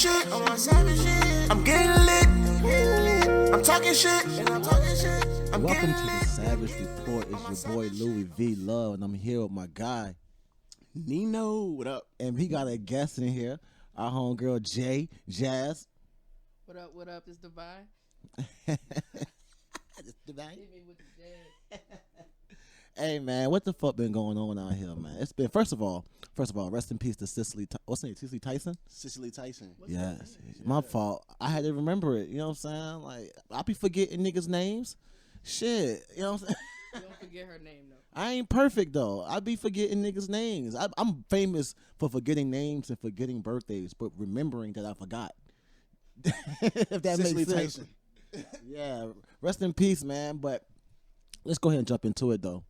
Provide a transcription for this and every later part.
shit. I'm getting lit. I'm talking shit. Welcome to the Savage Report. It's your boy Louis V. Love, and I'm here with my guy NIno. What up? And we got a guest in here, our homegirl Jazz. What up? What up? It's Divine. It's Divine. Hit me with the jazz. Hey man, what the fuck been going on out here, man? It's been first of all, rest in peace to Cicely. What's her name? Cicely Tyson. Cicely Tyson. Yes, my fault. I had to remember it. You know what I'm saying? Like I be forgetting niggas' names. Shit, you know what I'm saying? You don't forget her name though. I ain't perfect though. I be forgetting niggas' names. I'm famous for forgetting names and forgetting birthdays, but remembering that I forgot. If that Cicely makes sense. Tyson. Yeah, rest in peace, man. But let's go ahead and jump into it though.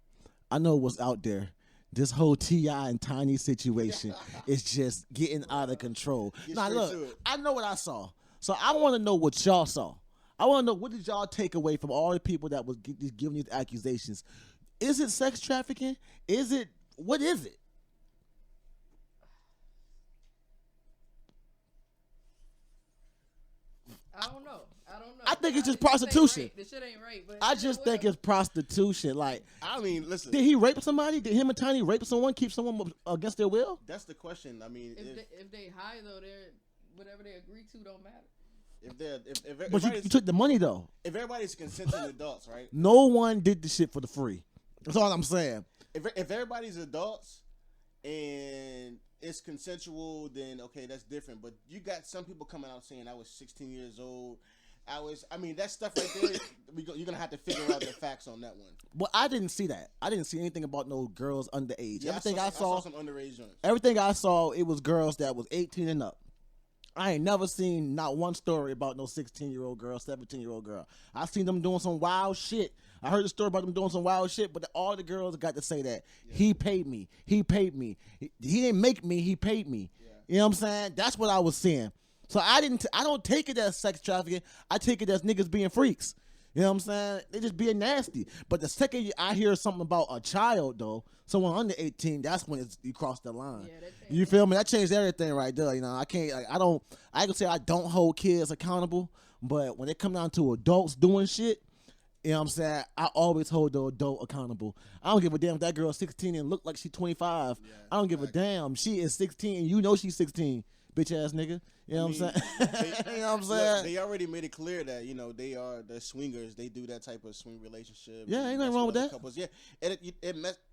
I know what's out there. This whole T.I. and Tiny situation is just getting out of control. Now look, I know what I saw, so I want to know what y'all saw. I want to know, what did y'all take away from all the people that was giving these accusations? Is it sex trafficking? What is it? I don't know. I think it's just prostitution. The shit ain't right. But I just think it's prostitution. Like, I mean, listen. did he rape somebody? Did him and Tiny rape someone, keep someone against their will? That's the question. I mean, if they high though, they're whatever they agree to don't matter. But you took the money though. If everybody's consenting adults, right? No one did the shit for the free. That's all I'm saying. If everybody's adults and it's consensual, then okay, that's different. But you got some people coming out saying I was 16 years old. I mean, that stuff right there, you're going to have to figure out the facts on that one. Well, I didn't see that. I didn't see anything about no girls underage. Yeah, I saw some underage ones. Everything I saw, it was girls that was 18 and up. I ain't never seen not one story about no 16-year-old girl, 17-year-old girl. I seen them doing some wild shit. I heard the story about them doing some wild shit, but all the girls got to say that. Yeah. He paid me. He didn't make me. He paid me. Yeah. You know what I'm saying? That's what I was seeing. So I don't take it as sex trafficking. I take it as niggas being freaks. You know what I'm saying? They just being nasty. But the second I hear something about a child, though, someone under 18, that's when you cross the line. Yeah, you feel me? That changed everything right there. You know, I can't. Like, I can say I don't hold kids accountable, but when it come down to adults doing shit, you know what I'm saying? I always hold the adult accountable. I don't give a damn if that girl's 16 and look like she's 25. Yeah, I don't give a damn. She is 16 and you know she's 16. Bitch ass nigga. You know what I'm saying? You know what I'm saying? Look, they already made it clear that, you know, they're swingers. They do that type of swing relationship. Yeah, ain't nothing wrong with that. Couples. Yeah,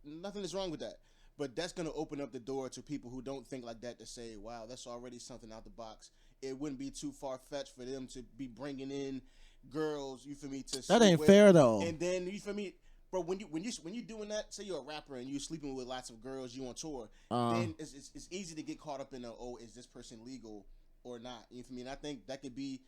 nothing is wrong with that. But that's going to open up the door to people who don't think like that to say, wow, that's already something out the box. It wouldn't be too far-fetched for them to be bringing in girls, you feel me, to that ain't fair, though. And then, you feel me, bro, when you doing that, say you're a rapper and you're sleeping with lots of girls, you on tour, then it's easy to get caught up in is this person legal or not? You feel me? And I think that could be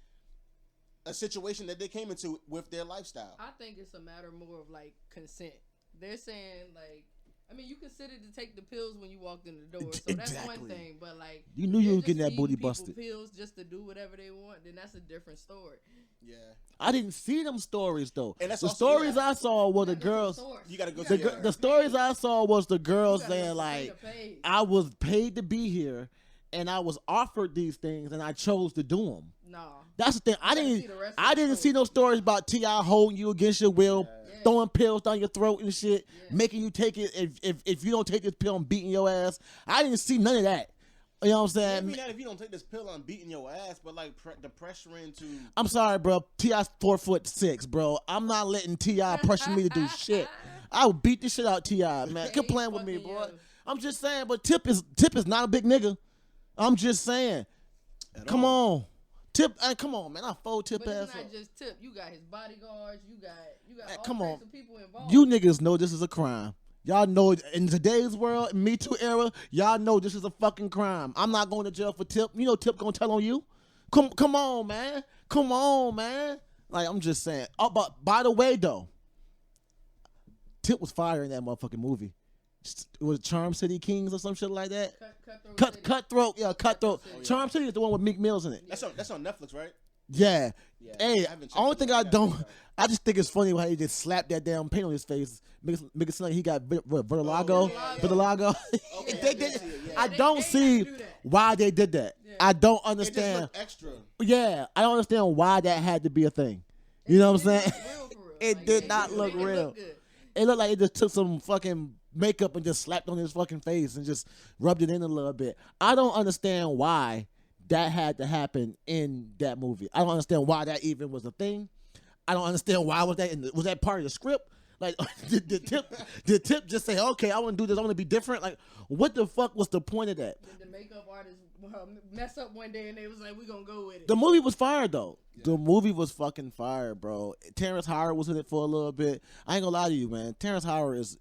a situation that they came into with their lifestyle. I think it's a matter more of like consent. They're saying like, I mean, you considered to take the pills when you walked in the door, so that's one thing. But like, you knew you were getting that booty busted. Pills just to do whatever they want, then that's a different story. Yeah, I didn't see them stories though. And that's the stories I saw were the girls. You gotta go. The stories I saw was the girls saying like, I was paid to be here, and I was offered these things, and I chose to do them. No, that's the thing. I didn't see no stories about T.I. holding you against your will. Yeah. Throwing pills down your throat and shit, making you take it. If you don't take this pill, I'm beating your ass. I didn't see none of that. You know what I'm saying? Maybe not if you don't take this pill, I'm beating your ass. But like the pressure into. I'm sorry, bro. T.I.'s 4'6", bro. I'm not letting T.I. pressure me to do shit. I would beat the shit out T.I., man. Quit playing with me, boy. I'm just saying, but Tip is not a big nigga. I'm just saying. Come on. Tip, come on, man. I fold Tip ass up. But it's not just Tip. You got his bodyguards. You got all types of people involved. You niggas know this is a crime. Y'all know in today's world, Me Too era, y'all know this is a fucking crime. I'm not going to jail for Tip. You know Tip gonna tell on you. Come on, man. Come on, man. Like, I'm just saying. Oh, but by the way, though, Tip was fire in that motherfucking movie. It was Charm City Kings or some shit like that. Cutthroat. Yeah, Cutthroat. Oh, yeah. Charm City is the one with Meek Mills in it. That's on Netflix, right? Yeah. Yeah, Hey, I haven't checked only it thing out. I gotta don't, check it out. I just think it's funny how he just slapped that damn paint on his face, make it seem like he got vitiligo. yeah. Vitiligo. Okay, They I did- did see it, yeah. I They don't had to see do that. why they did that. Yeah. I don't It just understand. looked extra. Yeah, I don't understand why that had to be a thing. You know what I'm It saying? didn't look real for real. It Like, did they not didn't look make it real. good. It looked like it just took some fucking makeup and just slapped on his fucking face and just rubbed it in a little bit. I don't understand why that had to happen in that movie. I don't understand why that even was a thing. I don't understand why was that was that part of the script? Like did Tip just say, okay, I want to do this, I want to be different? Like, what the fuck was the point of that? Did the makeup artist mess up one day and they was like, "We gonna go with it." The movie was fire though. The movie was fucking fire, bro. Terrence Howard was in it for a little bit. I ain't gonna lie to you, man. Terrence Howard is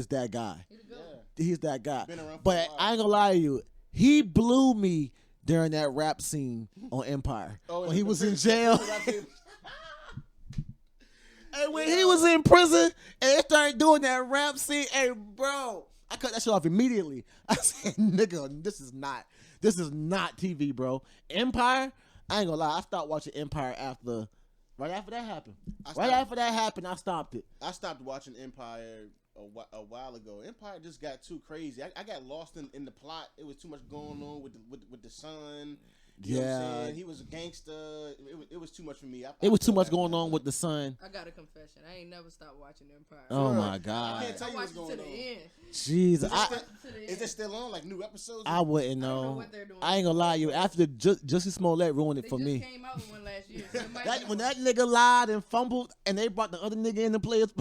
that guy. He the goat. Yeah. He's that guy. Been around for But a while. I ain't gonna lie to you. He blew me during that rap scene on Empire when he was in jail. And when he was in prison and they started doing that rap scene, hey, bro, I cut that shit off immediately. I said, nigga, this is not TV, bro. Empire, I ain't gonna lie, I stopped watching Empire right after that happened. After that happened, I stopped it. I stopped watching Empire a while ago. Empire just got too crazy. I got lost in the plot. It was too much going on with the son. You know what I'm saying? He was a gangster. It was too much for me. It was too much going on with the son. I got a confession. I ain't never stopped watching Empire. Oh Sure. my I God. can't tell I you what's watched it going to on. the end. Jeez, Is it still on? Like new episodes? I wouldn't I don't know know. what they're doing. I ain't gonna lie to you. After Jussie Smollett ruined it They for just me. came out with one last year. So it might That, be when more. that nigga lied and fumbled and they brought the other nigga in to play his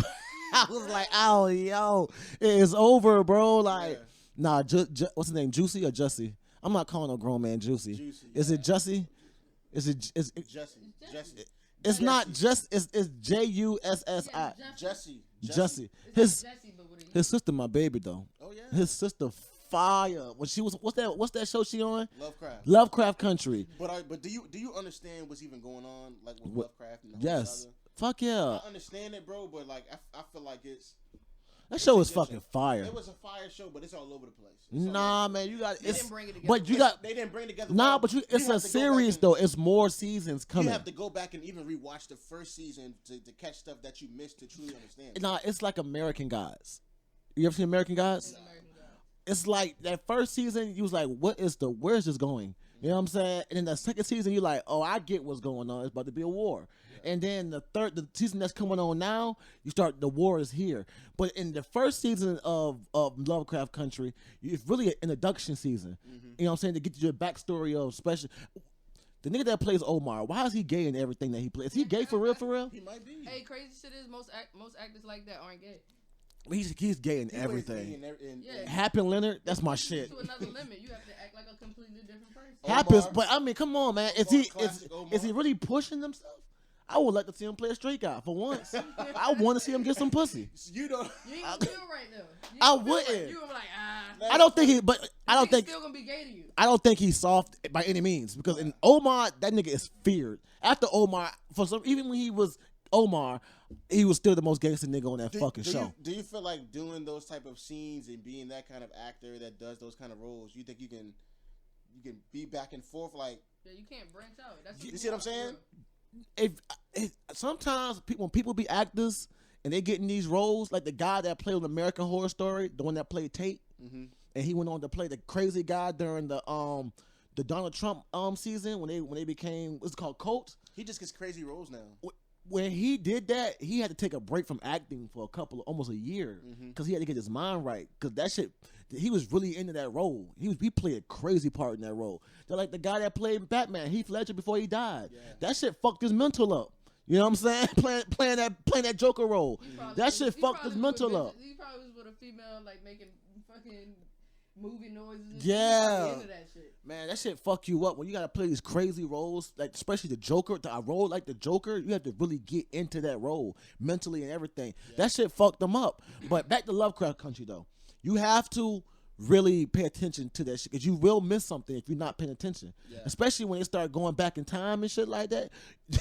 I was like, oh, yo, it's over, bro. Like, Yeah. nah, what's his name, Juicy or Jussie? I'm not calling no grown man Juicy. Juicy, Is it Jussie? Is Jesse. it's not just, it's Jussi. Yeah, Jesse. Jussie. It's like Jesse, but with a U. His sister, my baby, though. Oh yeah. His sister, fire. When she was, what's that show she on? Lovecraft. Lovecraft Country. But do you understand what's even going on like with What- Lovecraft and the whole Yes. saga? Fuck yeah. I understand it, bro, but like I feel like That show is it's a good fucking show. fire. It was a fire show, but it's all over the place. It's all Nah, over. man, you got They it's. didn't bring it together. But you got They didn't bring together. nah, well. but it's have a to go back series and- though. It's more seasons You coming. have to go back and even rewatch the first season to catch stuff that you missed to truly understand. Nah, it's like American Gods. You ever seen American Gods? American Gods. It's like that first season. You was like, where's this going? You know what I'm saying? And then the second season, you're like, oh, I get what's going on. It's about to be a war. And then the season that's coming on now, the war is here. But in the first season of Lovecraft Country, it's really an introduction season. You know what I'm saying? To get you a backstory of special. The nigga that plays Omar, why is he gay in everything that he plays? Is he gay for real? For real? He might be. Hey, crazy shit is most actors like that aren't gay. He's gay in He plays everything. Yeah. Happen Leonard, that's my shit. To another limit, you have to act like a completely different person. Happens, Omar. but I mean, come on, man. Classic Omar. Is he really pushing himself? I would like to see him play a straight guy for once. I want to see him get some pussy. You don't. You ain't gonna feel right though. You I ain't gonna feel wouldn't. Right. You gonna be like, ah. I don't think he, but I don't Nigga's think still gonna be gay to you. I don't think he's soft by any means because in Omar, that nigga is feared. After Omar, even when he was Omar, he was still the most gangster nigga on that fucking show. Do you feel like doing those type of scenes and being that kind of actor that does those kind of roles? You think you can be back and forth like? Yeah, you can't branch out. That's You see what I'm saying? If sometimes when people be actors and they get in these roles, like the guy that played on American Horror Story, the one that played Tate, Mm-hmm. and he went on to play the crazy guy during the Donald Trump season when they became what's it called Cult. He just gets crazy roles now. When he did that, he had to take a break from acting for almost a year because he had to get his mind right. Because that shit, he was really into that role. He played a crazy part in that role. They're like the guy that played Batman, Heath Ledger, before he died. Yeah. That shit fucked his mental up. You know what I'm saying? playing that Joker role. That shit fucked his mental up. He probably was with a female like making fucking movie noises. And Yeah. shit. Into that shit. Man, that shit fuck you up when you gotta play these crazy roles, like especially the Joker. A role like the Joker, you have to really get into that role mentally and everything. That shit fucked them up. But back to Lovecraft Country though, you have to really pay attention to that shit because you will miss something if you're not paying attention. Yeah. Especially when they start going back in time and shit like that.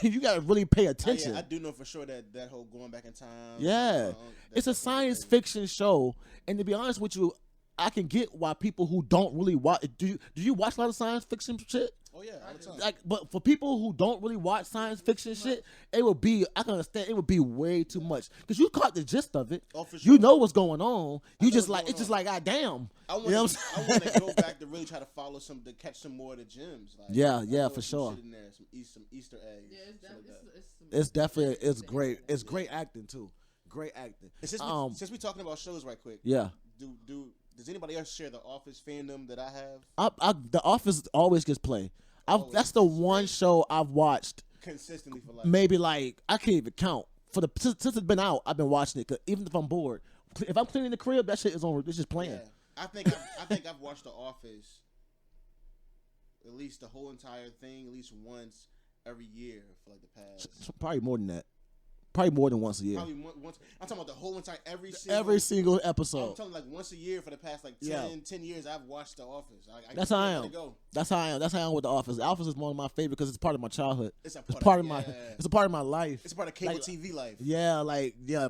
You gotta really pay attention. Yeah, I do know for sure that whole going back in time. Yeah. It's a science fiction show, and to be honest with you, I can get why people who don't really watch. Do you watch a lot of science fiction shit? Oh yeah, all the time. Like, but for people who don't really watch science fiction shit, it would be. I can understand. It would be way too much because you caught the gist of it. Oh, for sure. You know what's going on. You just what's like it's going just on. like God damn. I want You know what to I'm saying? go back to really try to follow to catch some more of the gems. Like, Yeah, I yeah, know for some sure. shit in there, some Easter eggs. Yeah, It's definitely it's great. It's great acting too. Great acting. And since we talking about shows right quick, Yeah. Does anybody else share the Office fandom that I have? The Office always gets play. That's the one show I've watched Consistently for life. maybe like I can't even count since it's been out. I've been watching it. 'Cause even if I'm bored, if I'm cleaning the crib, that shit is on. It's just playing. Yeah. I think I've watched The Office at least the whole entire thing at least once every year for like the past. Probably more than that. Probably more than once a year. Probably once. I'm talking about the whole entire every single I'm episode. talking like once a year for the past like 10 years. I've watched The Office. That's how I am. That's how I am. That's how I am with The Office. The Office is one of my favorite because it's part of my childhood. It's a part of my life. It's a part of cable TV life. Yeah,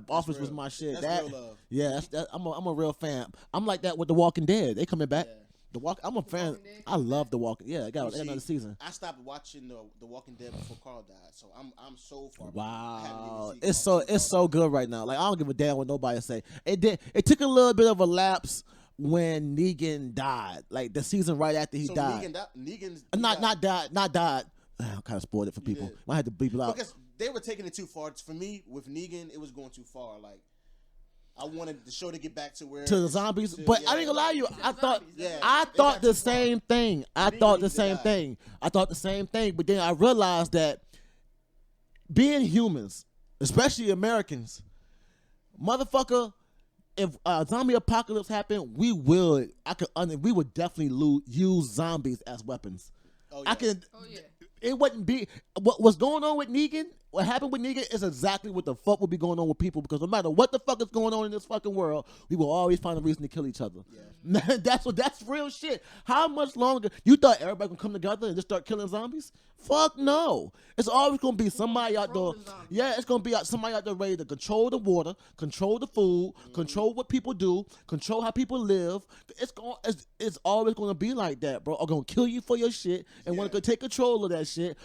Office was my shit. That's real love. Yeah, I'm a real fan. I'm like that with The Walking Dead. They coming back. Yeah. I'm a fan. I love The Walking. Yeah, I got another season. I stopped watching the Walking Dead before Carl died, so I'm so far. Wow, it's so good right now. Like I don't give a damn what nobody say. It took a little bit of a lapse when Negan died. Like the season right after he died. Negan's not died. I kind of spoiled it for people. I had to bleep it out because they were taking it too far. For me, with Negan, it was going too far. Like. I wanted the show to get back to the zombies, but I ain't gonna lie to you. I thought got the too same thing. I thought the same thing. But then I realized that being humans, especially Americans, motherfucker, if a zombie apocalypse happened, we would definitely use zombies as weapons. Oh, yeah. It wouldn't be what's going on with Negan. What happened with Negan is exactly what the fuck will be going on with people because no matter what the fuck is going on in this fucking world, we will always find a reason to kill each other. Yeah. That's real shit. How much longer you thought everybody gonna come together and just start killing zombies? Fuck no. It's always gonna be somebody out there. Yeah, it's gonna be somebody out there ready to control the water, control the food, control what people do, control how people live. It's always gonna be like that, bro. Are gonna kill you for your shit and want to take control of that shit.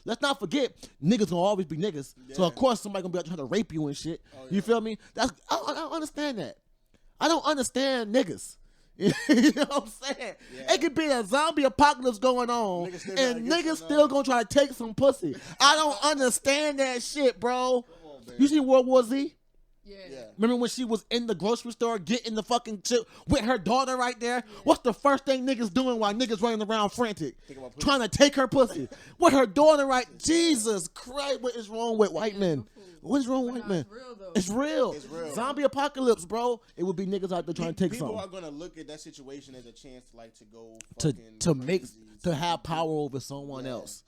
Let's not forget, niggas gonna always be niggas. Yeah. So of course somebody gonna be out trying to rape you and shit. Oh, yeah. You feel me? I don't understand that. I don't understand niggas. You know what I'm saying? Yeah. It could be a zombie apocalypse going on, and niggas still gonna try to take some pussy. I don't understand that shit, bro. On, you seen World War Z? Yeah. Remember when she was in the grocery store getting the fucking shit with her daughter right there? Yeah. What's the first thing niggas doing while niggas running around frantic? Trying to take her pussy. With her daughter right? Jesus Christ, what is wrong with white men? What is wrong with white men? It's real. Zombie apocalypse, bro. It would be niggas out there trying to take something. People are going to look at that situation as a chance to go to have power over someone else.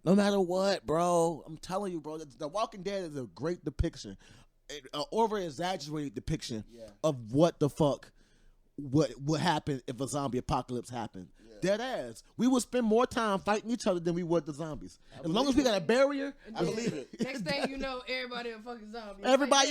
No matter what, bro. I'm telling you, bro. The Walking Dead is a great depiction. An over-exaggerated depiction of what the fuck would happen if a zombie apocalypse happened. Dead ass. We would spend more time fighting each other than we would the zombies. As long as we got a barrier, I believe it. Next thing you know, everybody a fucking zombie. Everybody,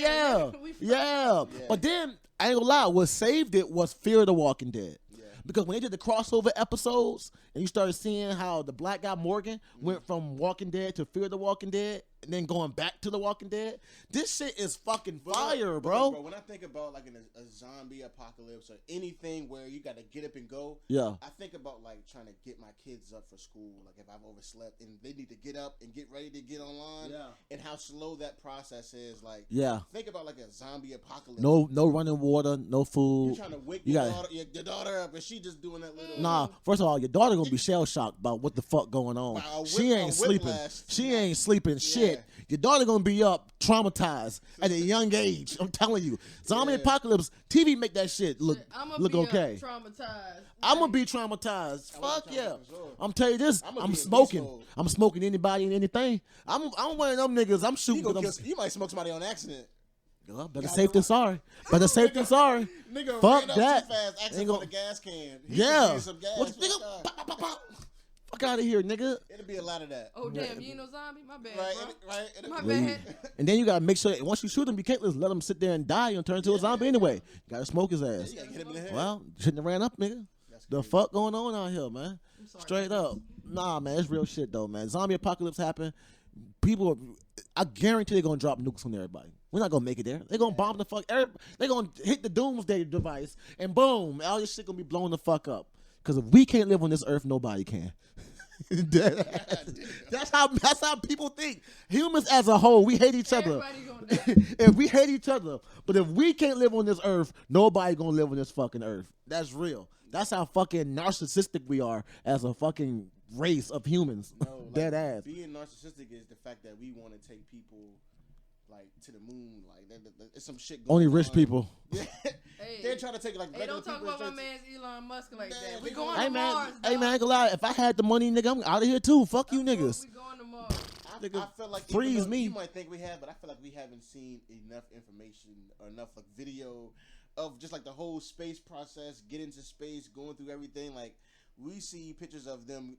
yeah. But then I ain't gonna lie. What saved it was Fear of the Walking Dead. Because when they did the crossover episodes and you started seeing how the black guy Morgan went from Walking Dead to Fear the Walking Dead and then going back to the Walking Dead, this shit is fucking fire, bro. When I think about like a zombie apocalypse or anything where you got to get up and go, I think about like trying to get my kids up for school. Like if I've overslept and they need to get up and get ready to get online, and how slow that process is. Like, think about like a zombie apocalypse. No running water, no food. You're trying to wake your daughter up and she just doing that little. Nah, first of all, your daughter gonna be shell shocked about what the fuck going on. She ain't sleeping. She ain't sleeping shit. Your daughter gonna be up traumatized at a young age. I'm telling you, zombie apocalypse TV make that shit look okay. Traumatized. I'm gonna be traumatized. Fuck yeah. I'm telling you this. I'm smoking. I'm smoking anybody and anything. I'm one of them niggas. I'm shooting. You might smoke somebody on accident. Better safe than sorry. Better safe than sorry. Nigga fuck ran that. Too fast, asking for the gas can. Yeah. Some gas. Pop. Fuck out of here, nigga. It'll be a lot of that. Oh damn, you ain't no zombie. My bad, Right, bro. right. My Yeah, bad. and then you gotta make sure that once you shoot him, you can't just let him sit there and die and turn into a zombie anyway. You gotta smoke his ass. You gotta get him in the head. Well, shouldn't have ran up, nigga. The fuck going on out here, man? sorry. Straight up. Nah, man, it's real shit though, man. Zombie apocalypse happen. People, I guarantee they're gonna drop nukes on everybody. We're not gonna make it there. They're gonna bomb the fuck. They're gonna hit the doomsday device, and boom, all this shit gonna be blown the fuck up. Because if we can't live on this earth, nobody can. That's how people think. Humans as a whole, we hate each other. Everybody gonna die. If we hate each other, but if we can't live on this earth, nobody gonna live on this fucking earth. That's real. That's how fucking narcissistic we are as a fucking race of humans. No, like, Dead ass. Being narcissistic is the fact that we want to take people like to the moon. Like it's some shit going Only on. rich people. Yeah. Hey. They're trying to take like Hey, regular don't talk people about my and man's Elon Musk like Man, that. we We going going- Hey to man, Mars. hey man, I dog. ain't gonna lie. If I had the money, nigga, I'm out of here too. Fuck you niggas. We going to Mars. Nigga, I feel like freeze even though me. You might think we have, but I feel like we haven't seen enough information or enough like video of just like the whole space process, get into space, going through everything. Like we see pictures of them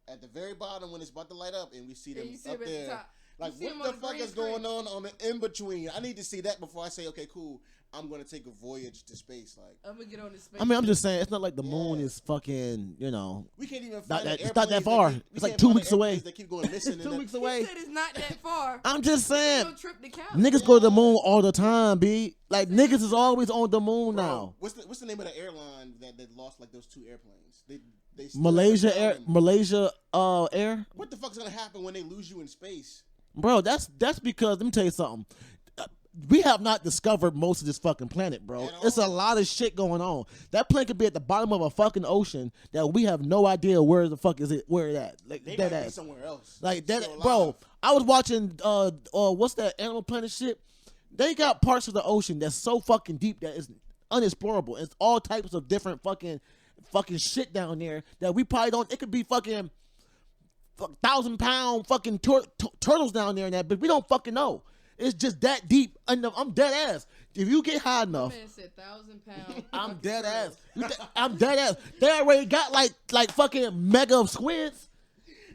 at the very bottom when it's about to light up, and we see Yeah, them you see up him at the there. top. Like You see him what on the the fuck green is going screen. on the in between? I need to see that before I say, okay, cool. I'm gonna take a voyage to space. Like I'm gonna get on this space. I mean, I'm just saying, it's not like the moon Yeah. is fucking, you know, we can't even Not find that- the it's not that airplanes far. keep- we It's like can't 2 find the weeks away. airplanes that keep going missing. in 2 the- weeks He away. said it's not that far. I'm just saying, No trip to Cali. niggas go to the moon all the time, B. Like niggas is always on the moon Bro, now. what's the name of the airline that lost like those 2 airplanes? They still Malaysia haven't Air, found them. Malaysia Air. What the fuck's gonna happen when they lose you in space? Bro, that's because let me tell you something. We have not discovered most of this fucking planet, bro. At It's a all. lot of shit going on. That plane could be at the bottom of a fucking ocean that we have no idea where the fuck is it, where it at. Like They dead might be ass. somewhere else. Like that, Still bro. alive. I was watching what's that Animal Planet shit? They got parts of the ocean that's so fucking deep that it's unexplorable. It's all types of different fucking shit down there that we probably don't. It could be fucking 1,000-pound fucking turtles down there and that, but we don't fucking know. It's just that deep. I'm dead ass. If you get high My enough, man said 1,000 pounds. I'm dead ass. I'm dead ass. They already got like fucking mega squids.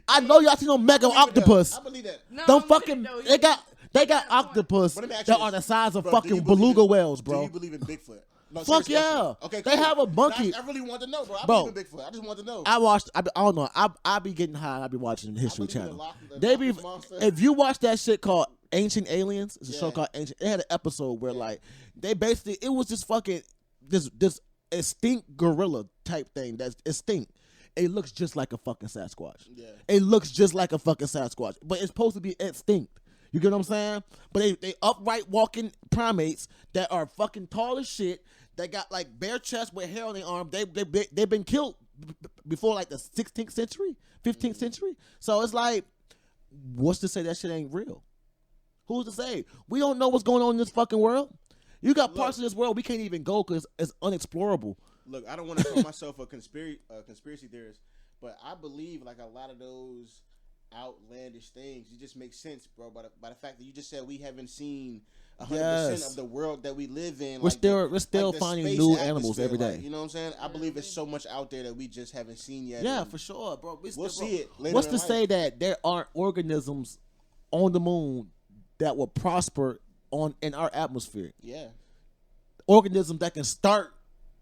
I know y'all seen no mega octopus. I believe that. No, Don't I'm fucking. no, They got got a point. octopus But let me ask that you are this. the size of Bro, do fucking you believe beluga in- whales, Do bro. you believe in Bigfoot? No, Fuck seriously, yeah. Bigfoot. Okay, They cool. have a monkey. I really want to know, bro. I Bro. believe in Bigfoot. I just want to know. I watched. I don't know. I be getting high. I be watching the History believe in Channel. the They be. Loch Monster. If you watch that shit called Ancient Aliens, it's a show Yeah. called Ancient. They had an episode where like they basically it was just fucking this extinct gorilla type thing. That's extinct. It looks just like a fucking Sasquatch. Yeah. It looks just like a fucking Sasquatch, but it's supposed to be extinct. You get what I'm saying? But they upright walking primates that are fucking tall as shit. They got like bare chest with hair on their arm. They've been killed before like the 16th century, 15th century. So it's like, what's to say that shit ain't real? Who's to say? We don't know what's going on in this fucking world. You got parts of this world we can't even go because it's unexplorable. Look, I don't want to call myself a conspiracy theorist, but I believe like a lot of those outlandish things, it just makes sense, bro. By the fact that you just said we haven't seen 100% Yes. of the world that we live in. We're still the finding space new animals atmosphere, every day. like, you know what I'm saying? I believe there's so much out there that we just haven't seen yet. Yeah, and for sure, bro. We'll see it later What's in to life. say that there aren't organisms on the moon that will prosper in our atmosphere? Yeah. Organisms that can start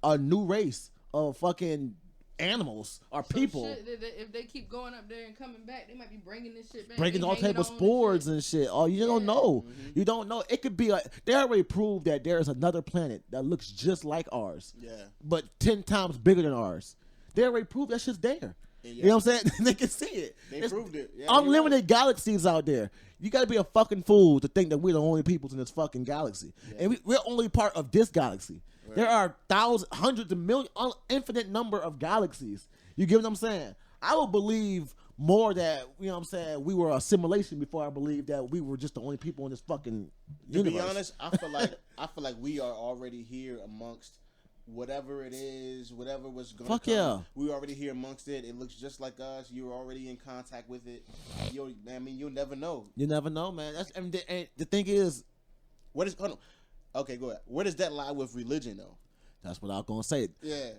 a new race of fucking animals or So people, shit, if they keep going up there and coming back, they might be bringing this shit back. breaking They all hanging type of on and spores shit. and shit. Oh, you don't know. Mm-hmm. You don't know. It could be like they already proved that there is another planet that looks just like ours, Yeah. but 10 times bigger than ours. They already proved that shit's there. Yeah. You know what I'm saying? They can see it. They It's proved it. Yeah, you're unlimited right. galaxies out there. You got to be a fucking fool to think that we're the only peoples in this fucking galaxy, and we're only part of this galaxy. Right. There are thousands, hundreds of millions, infinite number of galaxies. You get what I'm saying? I would believe more that, you know what I'm saying, we were a simulation before I believed that we were just the only people in this fucking To universe. be honest, I feel like we are already here amongst whatever it is, whatever was going to Fuck come. yeah. We already here amongst it. It looks just like us. You're already in contact with it. You'll never know. You never know, man. And the thing is, What is hold on. Okay, go ahead. Where does that lie with religion though? That's what I was gonna say. Yeah.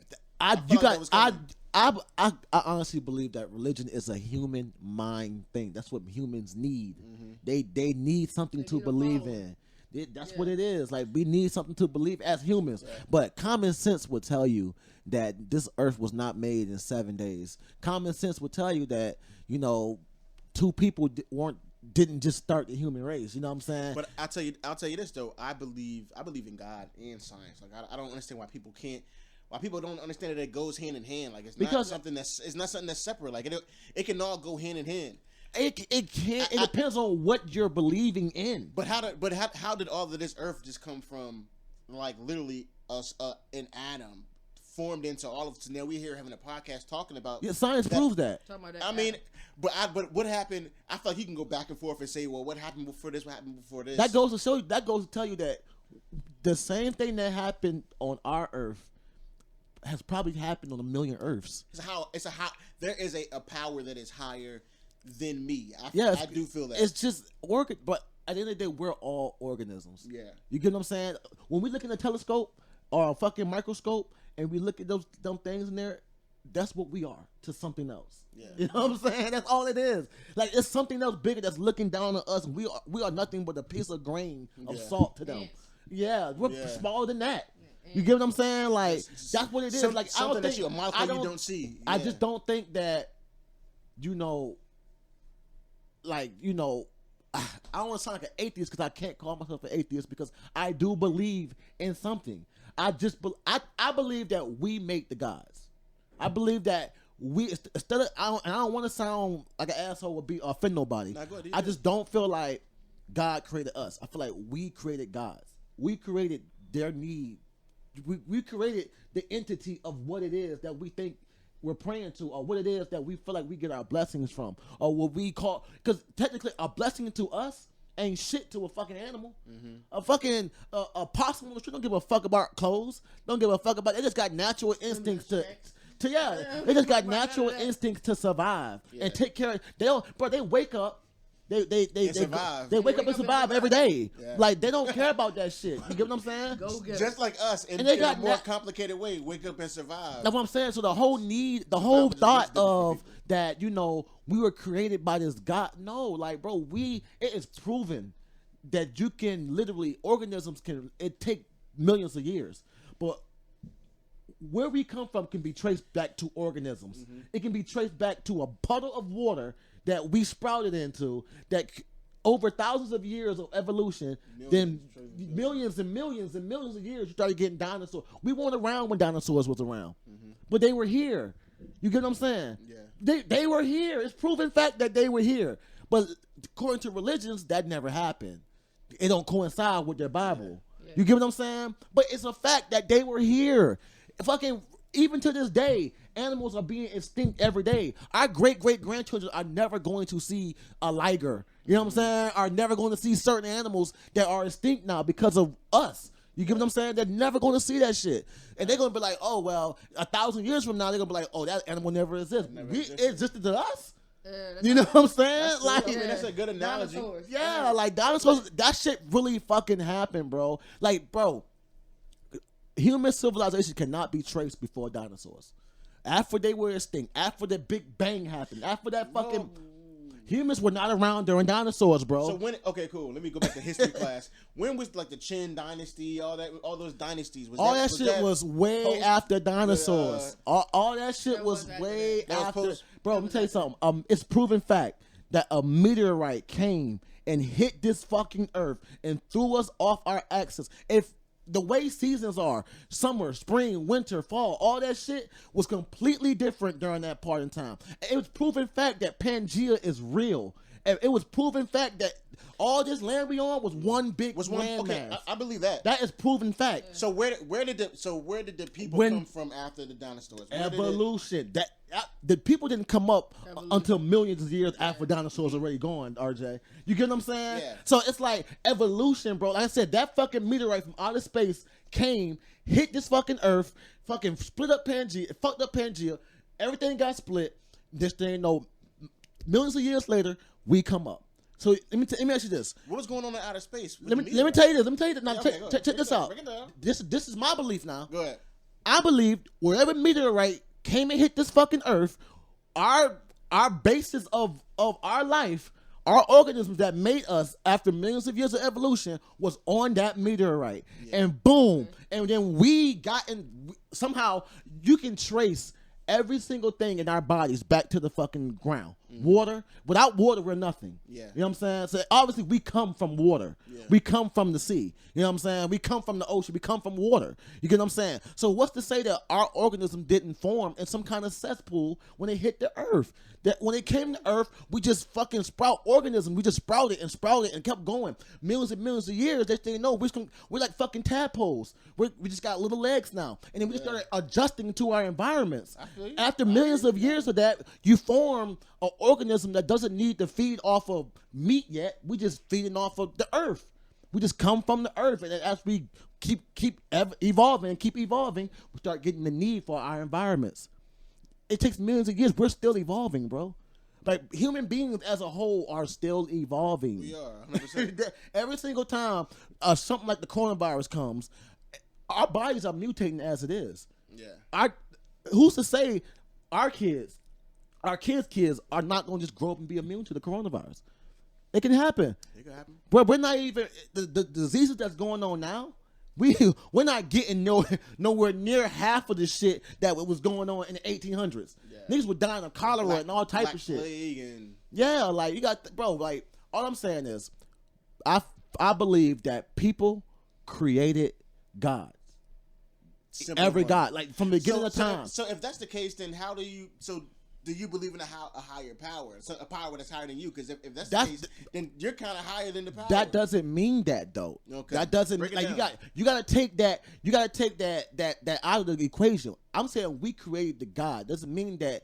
I felt like that was coming. I honestly believe that religion is a human mind thing. That's what humans need. They need something to need a believe following. in. That's what it is. Like, we need something to believe as humans. Yeah. But common sense would tell you that this earth was not made in 7 days. Common sense would tell you that, you know, two people didn't just start the human race. You know what I'm saying? But I'll tell you this though. I believe in God and science. Like I don't understand why people don't understand that it goes hand in hand. Like it's not something that's separate. Like it can all go hand in hand. It can't. It depends on what you're believing in. But how did all of this earth just come from, like, literally an atom formed into all of? So now we're here having a podcast talking about. Yeah, science proves that. Talking about that I mean, but what happened? I feel like you can go back and forth and say, well, what happened before this? What happened before this? That goes to show you. That goes to tell you that the same thing that happened on our earth has probably happened on a million earths. There is a power that is higher than me. I do feel that. It's just working, but at the end of the day, we're all organisms. Yeah. You get what I'm saying? When we look in a telescope or a fucking microscope and we look at those dumb things in there, that's what we are to something else. Yeah. You know what I'm saying? That's all it is. Like, it's something else bigger that's looking down on us. We are nothing but a piece of grain of salt to them. Ants. Yeah, we're smaller than that. Yeah, You get what I'm saying? Like, that's what it is. Like, I something don't think that you don't see. I Yeah. just don't think that, you know, like, you know, I don't want to sound like an atheist because I can't call myself an atheist because I do believe in something. I believe that we make the gods. I believe that we, instead of, I don't want to sound like an asshole or offend nobody. Nah, go ahead, I just don't feel like God created us. I feel like we created gods. We created their need. We created the entity of what it is that we think we're praying to, or what it is that we feel like we get our blessings from, or what we call, because technically a blessing to us ain't shit to a fucking animal. A fucking a possum on the street don't give a fuck about clothes, don't give a fuck about, they just got natural instincts to they just got natural instincts to survive and take care of, they wake up. They survive. They wake up and survive every day. Yeah. Like, they don't care about that shit. You get what I'm saying? Go get Just like us, in they a got more complicated way, wake up and survive. That's what I'm saying. So the whole thought of that, you know, we were created by this God. No, like, bro, it is proven that you can literally, organisms it take millions of years. But where we come from can be traced back to organisms. It can be traced back to a puddle of water that we sprouted into, that over thousands of years of evolution, millions and millions and millions of years, you started getting dinosaurs. We weren't around when dinosaurs was around, but they were here. You get what I'm saying? Yeah. They were here. It's proven fact that they were here. But according to religions, that never happened. It don't coincide with their Bible. Yeah. You get what I'm saying? But it's a fact that they were here. Fucking, even to this day, animals are being extinct every day. Our great-great-grandchildren are never going to see a liger. You know what I'm saying? Are never going to see certain animals that are extinct now because of us. You get what I'm saying? They're never going to see that shit. And they're going to be like, oh, well, 1,000 years from now, they're going to be like, oh, that animal never existed. It existed to us? You know what I'm saying? Like, I mean, that's a good analogy. Dinosaurs. yeah, like, dinosaurs, that shit really fucking happened, bro. Like, bro, human civilization cannot be traced before dinosaurs. After they were extinct, after the Big Bang happened, after that fucking... Humans were not around during dinosaurs, bro. So okay, cool. Let me go back to history class. When was, like, the Qin dynasty, all those dynasties? Was way after dinosaurs. All that shit was way after. Bro, let me tell you something. It's proven fact that a meteorite came and hit this fucking earth and threw us off our axis. If the way seasons are, summer, spring, winter, fall, all that shit was completely different during that part in time. It was proven fact that Pangea is real. And it was proven fact that all this land we on was one big landmass. Okay, I believe that. That is proven fact. So where did the people come from after the dinosaurs? Evolution. The people didn't come up until millions of years after dinosaurs already gone, RJ. You get what I'm saying? Yeah. So it's like evolution, bro. Like I said, that fucking meteorite from outer space came, hit this fucking earth, fucking split up Pangea, fucked up Pangea. Everything got split. This thing, no, millions of years later, we come up. So let me ask you this. What was going on in outer space? Let me tell you this. Now, okay, check this out. This is my belief now. Go ahead. I believe wherever meteorite came and hit this fucking earth, our basis of our life, our organisms that made us after millions of years of evolution was on that meteorite. And boom. And then we got in, somehow you can trace every single thing in our bodies back to the fucking ground. Water. Without water, we're nothing. Yeah. You know what I'm saying? So obviously we come from water. Yeah. We come from the sea. You know what I'm saying? We come from the ocean. We come from water. You get what I'm saying? So what's to say that our organism didn't form in some kind of cesspool when it hit the earth? That when it came to earth, we just fucking sprout organisms. We just sprouted and kept going. Millions and millions of years, they didn't know. We're like fucking tadpoles. We just got little legs now. And then we just started adjusting to our environments. After millions of years of that, you form an organism that doesn't need to feed off of meat yet. We just feeding off of the earth. We just come from the earth. And as we keep evolving, we start getting the need for our environments. It takes millions of years. We're still evolving, bro. Like, human beings as a whole are still evolving. We are, 100%. Every single time something like the coronavirus comes, our bodies are mutating as it is. Yeah. Who's to say our kids are not going to just grow up and be immune to the coronavirus? It can happen. It can happen. But we're not even, the diseases that's going on now, we're not getting nowhere near half of the shit that was going on in the 1800s. Yeah. Niggas were dying of cholera and all type of shit. Yeah, like you got, bro. Like all I'm saying is, I believe that people created gods. Every god, like from the beginning of time. So if that's the case, then how do you? So do you believe in a higher power, a power that's higher than you? Because if that's the case, then you're kind of higher than the power. That doesn't mean that though. Okay. That doesn't like you got to take that out of the equation. I'm saying we created the God. Doesn't mean that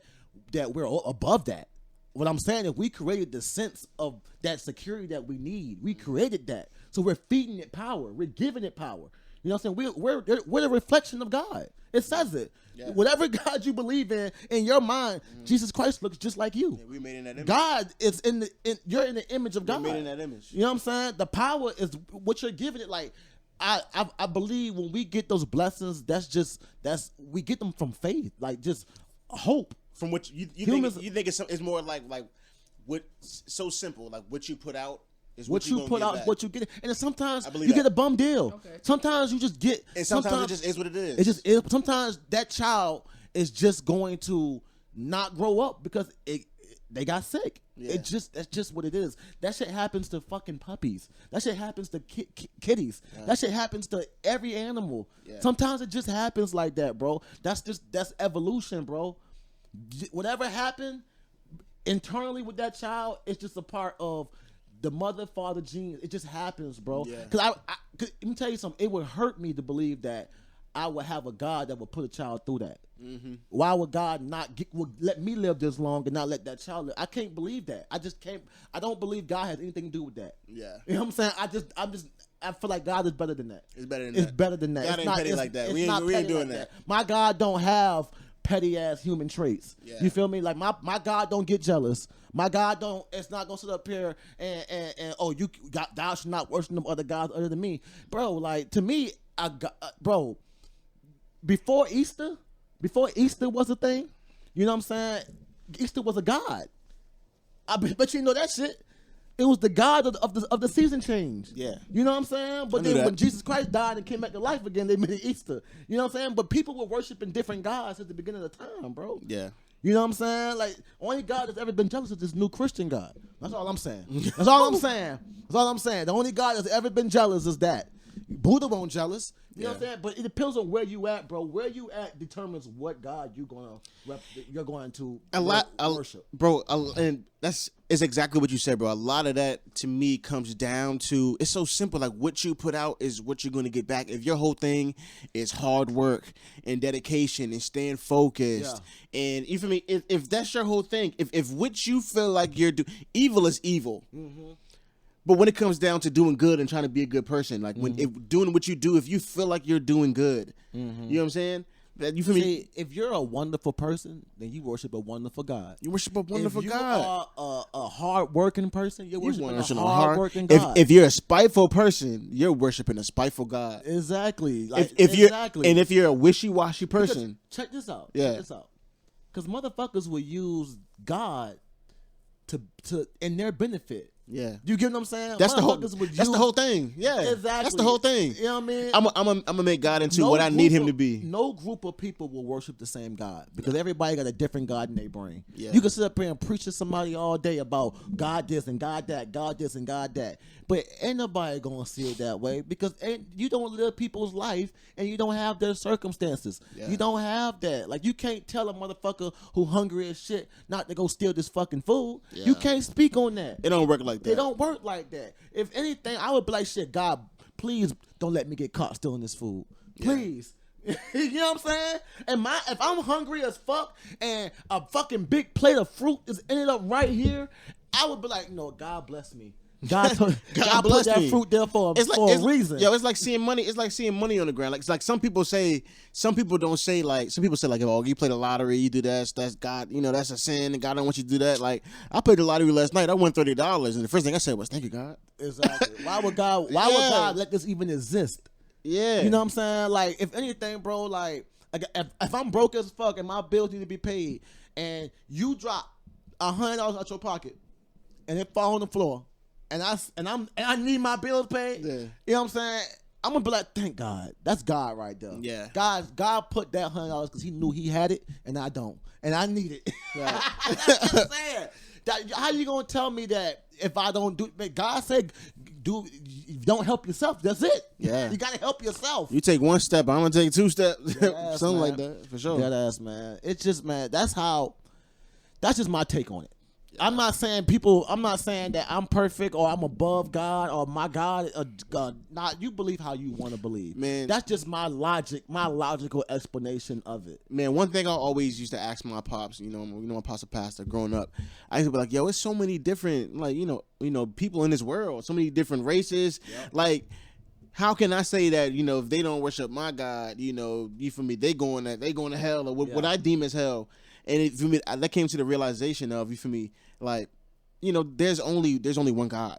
we're above that. What I'm saying is we created the sense of that security that we need. We created that, so we're feeding it power. We're giving it power. You know what I'm saying? We're the reflection of God. It says it. Yeah. Whatever God you believe in your mind, Jesus Christ looks just like you. Yeah, we made in that image. God is you're in the image of God. We're made in that image. You know what I'm saying? The power is what you're giving it. Like I believe when we get those blessings, that's we get them from faith, like just hope. From which you think it's more like what so simple, like what you put out. What you put out is what you get. And then sometimes you get a bum deal. Okay. Sometimes you just get. And sometimes it just is what it is. It just is. Sometimes that child is just going to not grow up because they got sick. Yeah. That's just what it is. That shit happens to fucking puppies. That shit happens to kitties. Yeah. That shit happens to every animal. Yeah. Sometimes it just happens like that, bro. That's evolution, bro. Whatever happened internally with that child, it's just a part of the mother-father gene. It just happens, bro. Yeah. Because let me tell you something. It would hurt me to believe that I would have a God that would put a child through that. Mm-hmm. Why would God would let me live this long and not let that child live? I can't believe that. I just can't. I don't believe God has anything to do with that. Yeah. You know what I'm saying? I feel like God is better than that. It's better than that. It's better than that. God ain't petty like that. We ain't doing that. My God don't have petty ass human traits. Yeah. You feel me? Like my God don't get jealous. My God it's not gonna sit up here and thou should not worship them other gods other than me, bro. Like to me, bro. Before Easter was a thing, you know what I'm saying? Easter was a god. But you know that shit. It was the God of the season change. Yeah. You know what I'm saying? But then when Jesus Christ died and came back to life again, they made it Easter. You know what I'm saying? But people were worshiping different gods at the beginning of the time, bro. Yeah. You know what I'm saying? Like, only God that's ever been jealous is this new Christian God. That's all I'm saying. That's all I'm saying. That's all I'm saying. The only God that's ever been jealous is that. Buddha won't jealous. You know what I'm saying? But it depends on where you at, bro. Where you at determines what God you're going to worship, bro. And that's exactly what you said, bro. A lot of that to me comes down to it's so simple. Like what you put out is what you're going to get back. If your whole thing is hard work and dedication and staying focused, and you feel me? If that's your whole thing, if what you feel like you're doing, evil is evil. Mm-hmm. But when it comes down to doing good and trying to be a good person, like when doing what you do, if you feel like you're doing good, you know what I'm saying? You feel me? See, if you're a wonderful person, then you worship a wonderful God. You worship a wonderful if you God. are a hard-working person, you're worshiping a worshiping hard-working God. If you're a spiteful person, you're worshiping a spiteful God. Exactly. Like, If exactly. you're if you're a wishy-washy person, because, check this out. Yeah. Check this out. Because motherfuckers will use God to in their benefit. yeah. You get what I'm saying? That's the whole. Motherfuckers would That's the use- whole thing. Yeah. Exactly. That's the whole thing. You know what I mean? I'm gonna make God into No what I need group him to of- be. No group of people will worship the same God because everybody got a different God in their brain. Yeah. You can sit up here and preach to somebody all day about God this and God that, God this and God that, but ain't nobody gonna see it that way because you don't live people's life and you don't have their circumstances. Yeah. You don't have that. Like you can't tell a motherfucker who hungry as shit not to go steal this fucking food. Yeah. You can't speak on that. It don't work like that. It don't work like that. If anything, I would be like, shit, God, please don't let me get caught stealing this food. Please. You know what I'm saying? And if I'm hungry as fuck and a fucking big plate of fruit is ended up right here, I would be like, no, God bless me. God put bless that me. fruit there for It's a reason. Yo, it's like seeing money. It's like seeing money on the ground. Like it's like some people say like oh, you play the lottery, you do that. That's God. You know that's a sin, and God don't want you to do that. Like I played the lottery last night. I won $30, and the first thing I said was, "Thank you, God." Exactly. Why would God let this even exist? Yeah. You know what I'm saying? Like, if anything, bro, like if I'm broke as fuck and my bills need to be paid, and you drop $100 out your pocket, and it fall on the floor, and I need my bills paid. Yeah. You know what I'm saying? I'm gonna be like, thank God. That's God right there. Yeah. God put that $100 because He knew He had it, and I don't, and I need it. Right. That's what I'm saying. How you gonna tell me that if I don't do? God said, don't help yourself. That's it. Yeah. You gotta help yourself. You take one step, I'm gonna take two steps. Deadass, Something man. like that for sure. Deadass, man. It's just, man. That's just my take on it. I'm not saying that I'm perfect or I'm above God or my God. Not you believe how you want to believe, Man. That's just my logical explanation of it. Man, one thing I always used to ask my pops, my pops a pastor growing up, I used to be like, yo, it's so many different, like, people in this world, so many different races. Yeah. Like, how can I say that, if they don't worship my God, you feel me, they going to hell or what I deem as hell. And for me, that came to the realization of, you feel me, like, there's only one God,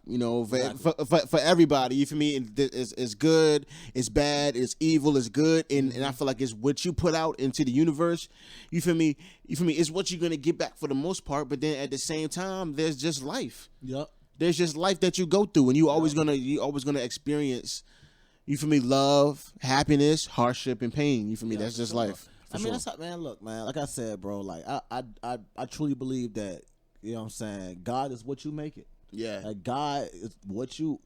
for everybody. You feel me? It's good, it's bad, it's evil, it's good, and I feel like it's what you put out into the universe. You feel me? It's what you're gonna get back for the most part. But then at the same time, there's just life. Yep. There's just life that you go through, and you always gonna experience. You feel me? Love, happiness, hardship, and pain. You feel me? That's just life. I mean, that's how, man. Look, man. Like I said, bro. Like I truly believe that. You know what I'm saying? God is what you make it. Yeah. Like God is what you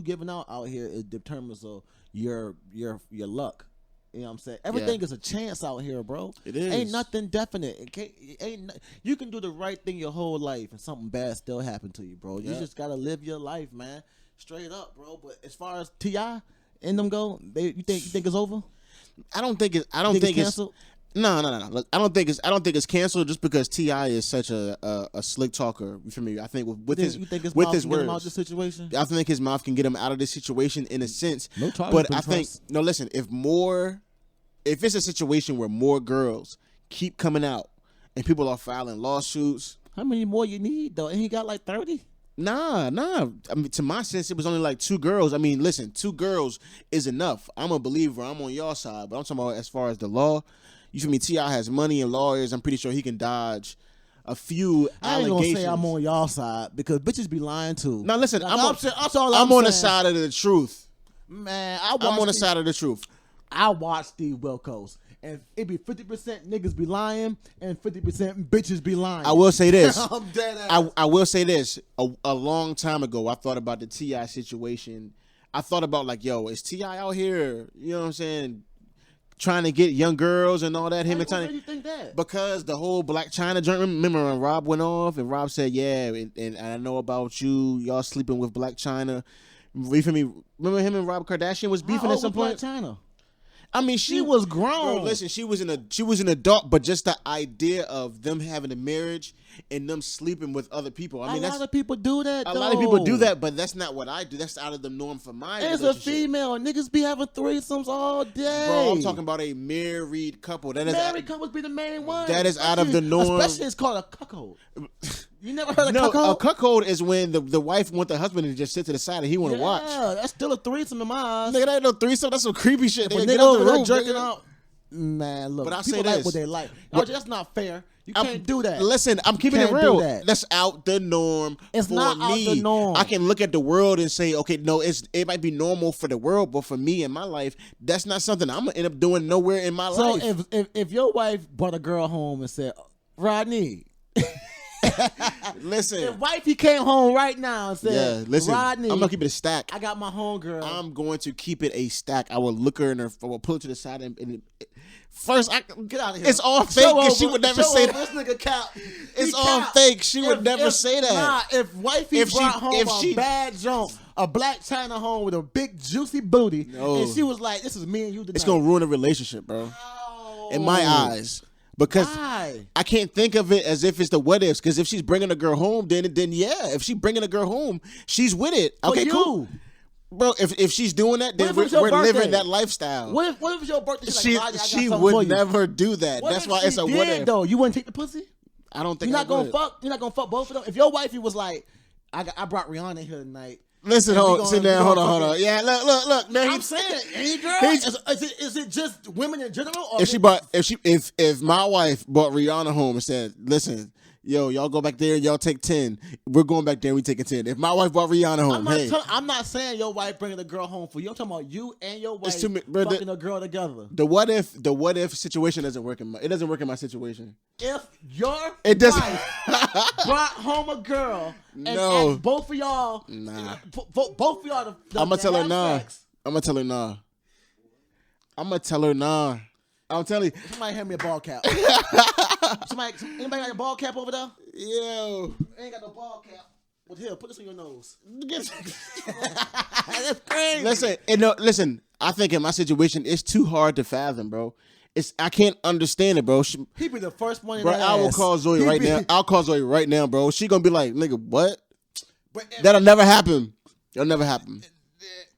giving out here. It determines of your luck. You know what I'm saying? Everything is a chance out here, bro. It is. Ain't nothing definite. You can do the right thing your whole life and something bad still happen to you, bro. You just gotta live your life, man. Straight up, bro. But as far as T.I. and them go, you think it's over? I don't think it's canceled. No. Look, I don't think it's canceled just because T.I. is such a slick talker. For me, I think with his his words, get him out of this situation? I think his mouth can get him out of this situation in a sense. No charges but been I think pressed. no. Listen, if it's a situation where more girls keep coming out and people are filing lawsuits, How many more you need though? And he got like 30. Nah. I mean, to my sense, it was only like 2 girls. I mean, listen, 2 girls is enough. I'm a believer. I'm on y'all side, but I'm talking about as far as the law. You feel me? T.I. has money and lawyers. I'm pretty sure he can dodge a few I ain't allegations. gonna say I'm on y'all side because bitches be lying too. Now listen, Like, I'm on saying. the side of the truth. Man, I'm on the side of the truth. I watch Steve Wilkos, and it be 50% niggas be lying and 50% bitches be lying. I will say this. I'm dead ass. I will say this. A long time ago, I thought about the T.I. situation. I thought about like, yo, is T.I. out here? You know what I'm saying? Trying to get young girls and all that. Him and Why Tiny. do you think that? Because the whole Black China joint. Remember when Rob went off and Rob said, "Yeah, and I know about you. Y'all sleeping with Black China." You feel me? Remember him and Rob Kardashian was beefing How at some old was point. Black China? I mean, She was grown. Bro, listen, she was an adult, but just the idea of them having a marriage and them sleeping with other people. I mean, a lot of people do that. a lot of people do that, but that's not what I do. That's out of the norm for my As a relationship. female, niggas be having threesomes all day. Bro, I'm talking about a married couple. That is married couples be the main one. That is out of the norm. Especially it's called a cuckold. You never heard of No, cuckold? a cuckold is when the wife want the husband to just sit to the side and he want to watch. Yeah, that's still a threesome in my eyes. Nigga, that ain't no threesome. That's some creepy shit. When Nigga, they get out over the there room, jerking nigga. out, man, look, But I'll people say like this. what they like. But- That's not fair. You can't do that. Listen, I'm keeping it Can't do real. that. That's out the norm. It's for not out me. the norm. I can look at the world and say, okay, no, it might be normal for the world, but for me in my life, that's not something I'm gonna end up doing nowhere in my So life. if your wife brought a girl home and said, Rodney, Listen, if wifey came home right now and said, yeah, listen, Rodney, I'm gonna keep it a stack. I got my home girl. I'm going to keep it a stack. I will look her in her. I will pull her to the side and first, Get out of here. It's all fake because she would never say that. This nigga cap. It's all fake. She would never say that. Nah, if wifey brought home a bad junk, a black China home with a big juicy booty, and she was like, "This is me and you tonight." It's gonna ruin a relationship, bro. No. In my eyes. Because Why? I can't think of it as if it's the what ifs. Because if she's bringing a girl home, then yeah. If she's bringing a girl home, she's with it. Okay, cool. Bro, if she's doing that, then What if it's we're your living birthday? that lifestyle. What if it's your birthday? She Like, I got she something would for you. never do that. What That's if why she it's a did, what if. though? You wouldn't take the pussy? I don't think You're I not gonna would. fuck. You're not gonna fuck both of them. If your wifey was like, I brought Rihanna here tonight. Listen, And sit down. Hold on. fucking- Yeah, look. Man, I'm saying, any girl? Is it just women in general? Or if my wife brought Rihanna home and said, "Listen, yo, y'all go back there and y'all take 10. We're going back there and we taking 10." If my wife brought Rihanna home, I'm not saying your wife bringing a girl home for you. I'm talking about you and your wife bro, fucking a girl together. the what if situation doesn't work it doesn't work in my situation. If your doesn't- wife brought home a girl and No. asked both of y'all, Nah. both of y'all to I'm gonna tell her have nah. sex. I'm gonna tell her nah. I'm telling you. Somebody hand me a ball cap. Anybody got a ball cap over there? Yo. Ain't got no ball cap. Well, here, put this on your nose. That's crazy. Listen. I think in my situation, it's too hard to fathom, bro. I can't understand it, bro. He be the first one in Bro, the I will ass. call Zoe right now. I'll call Zoe right now, bro. She gonna be like, "Nigga, what? But That'll never happen. It'll never happen."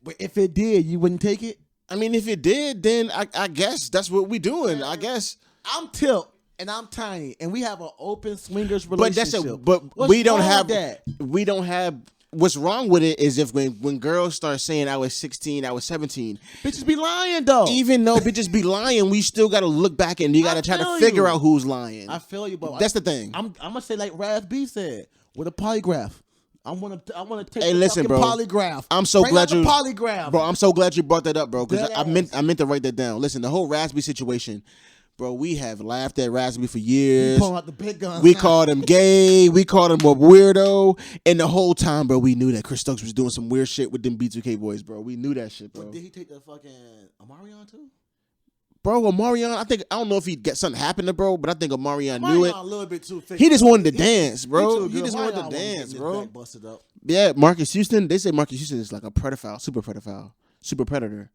but if it did, you wouldn't take it? I mean, if it did, then I guess that's what we doing. I guess. I'm Tilt and I'm Tiny, and we have an open swingers But relationship. but we don't wrong have with that? we don't have. What's wrong with it is if when girls start saying I was 16, I was 17. Bitches be lying though. Even though bitches be lying, we still got to look back and you got to try to feel figure you. out who's lying. I feel you, but That's the thing. I'm gonna say like Raz B said with a polygraph. I want to take Hey, the listen, fucking bro. polygraph. I'm so Bring glad out the you polygraph, bro. I'm so glad you brought that up, bro. Because Dead I meant to write that down. Listen, the whole Raspy situation, bro. We have laughed at Raspy for years. Pulling out the big guns. We now. called him gay. We called him a weirdo. And the whole time, bro, we knew that Chris Stokes was doing some weird shit with them B2K boys, bro. We knew that shit, bro. But did he take the fucking Omarion too? Bro, Omarion, I don't know if he got something happened to bro, but I think Omarion knew it. A little bit too thick. He just wanted to dance, bro. too He good. just wanted to Omarion dance, wasn't getting bro. his back busted up. Yeah, Marcus Houston. They say Marcus Houston is like a pedophile, super predator,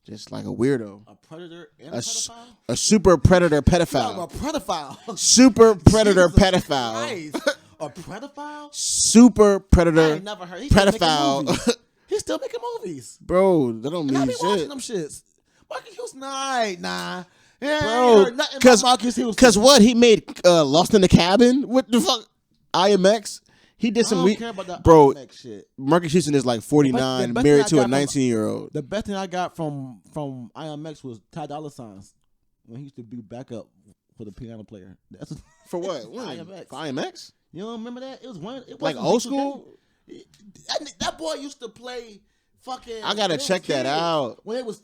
just like a weirdo, A predator and a pedophile. a super predator I'm pedophile, a pedophile. super predator Jesus pedophile, Christ. A pedophile? super I predator ain't never heard. He's still making movies. pedophile, He's still making movies. bro. That don't And I mean be watching shit, them shits. Marcus Houston, nah. Yeah, bro. Because what he made Lost in the Cabin? What the fuck? IMX. He did some I don't care about that bro. IMAX shit. Marcus Houston is like 49, The best married thing to I a got from- 19-year-old. The best thing I got from IMX was Ty Dolla $igns when he used to be backup for the piano player. That's For what? When? IMX. For IMX? You don't remember that? It was one. It Like wasn't old B2K. school? That boy used to play fucking. I gotta when it was check that kids. out. When it was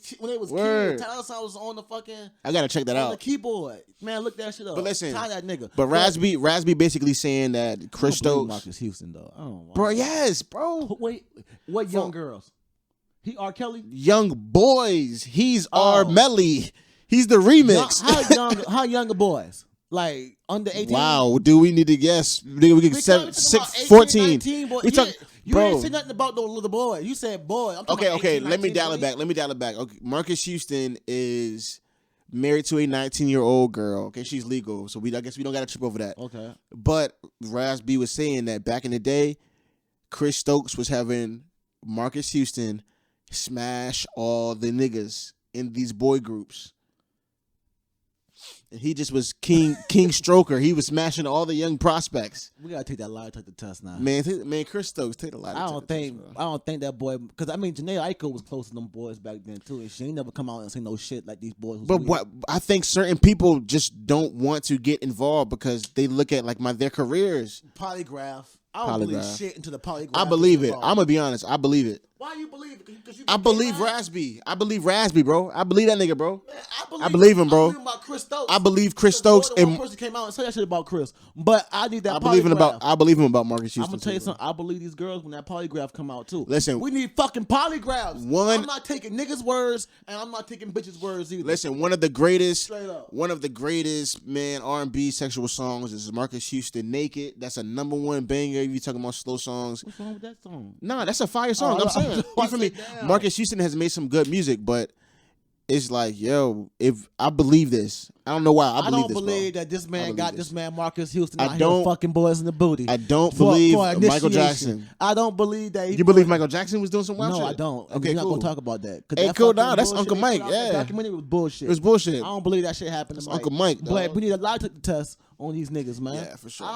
Word. kids, Ty Dolla $ign was on the fucking I gotta check that on the out. keyboard. Man, look that shit up. But listen, Tie that nigga. But Raspy basically saying that Chris Stokes. Marcus Houston though. I don't know. Bro, yes, bro. Wait, what young girls? He R. Kelly. Young boys. He's Oh. R. Melly. He's the remix. How younger boys? Like under 18? Wow, do we need to guess? Nigga, we get Because 7, we talking 6, about 18, 14. 19, boy. We talk, You Bro. ain't say nothing about no little boy. You said boy. I'm talking about Okay. 18, Let me 19, dial it 20. back. Okay, Marcus Houston is married to a 19-year-old girl. Okay, she's legal, so I guess we don't got to trip over that. Okay. But Raz B was saying that back in the day, Chris Stokes was having Marcus Houston smash all the niggas in these boy groups. And he just was king stroker. He was smashing all the young prospects. We gotta take that lie detector test now. Man, Chris Stokes take a lot. I don't think that boy, because I mean Janae Aiko was close to them boys back then too, and she ain't never come out and say no shit like these boys. Was But weird. what I think certain people just don't want to get involved because they look at like their careers. Polygraph. I don't believe Polygraph. shit into the polygraph. I believe it. I'm gonna be honest. I believe it. Why you believe it? Because you I believe Rasby. I believe Rasby, bro. I believe that nigga, bro. Man, I believe him, bro. I believe about Chris Stokes. I believe Chris Because Stokes more than one and person came out and said that shit about Chris. But I need that. I believe him about Marcus Houston. I'm gonna tell you too, bro. something. I believe these girls when that polygraph come out too. Listen, we need fucking polygraphs. One- I'm not taking niggas' words and I'm not taking bitches' words either. Listen, one of the greatest man R&B sexual songs is Marcus Houston "Naked." That's a #1 banger. If you talking about slow songs, What's wrong with that song? nah, that's a fire song. I'm saying, you feel me? Damn. Marcus Houston has made some good music, but it's like, yo, if I believe this, I don't know why I believe this, believe bro. that this man believe got this. this man Marcus Houston I out don't- here fucking boys in the booty. I don't believe Michael initiation. Jackson. I don't believe that. You believe Michael Jackson was doing some wild No, shit? I don't. Okay, We're not cool. gonna talk about that. 'Cause Hey, that cool, fucking nah, that's bullshit Uncle they Mike, put out, that yeah. documentary was bullshit. It was bullshit. I don't believe that shit happened. That's to Uncle Mike, But dog. we need a lie detector test on these niggas, man. Yeah, for sure.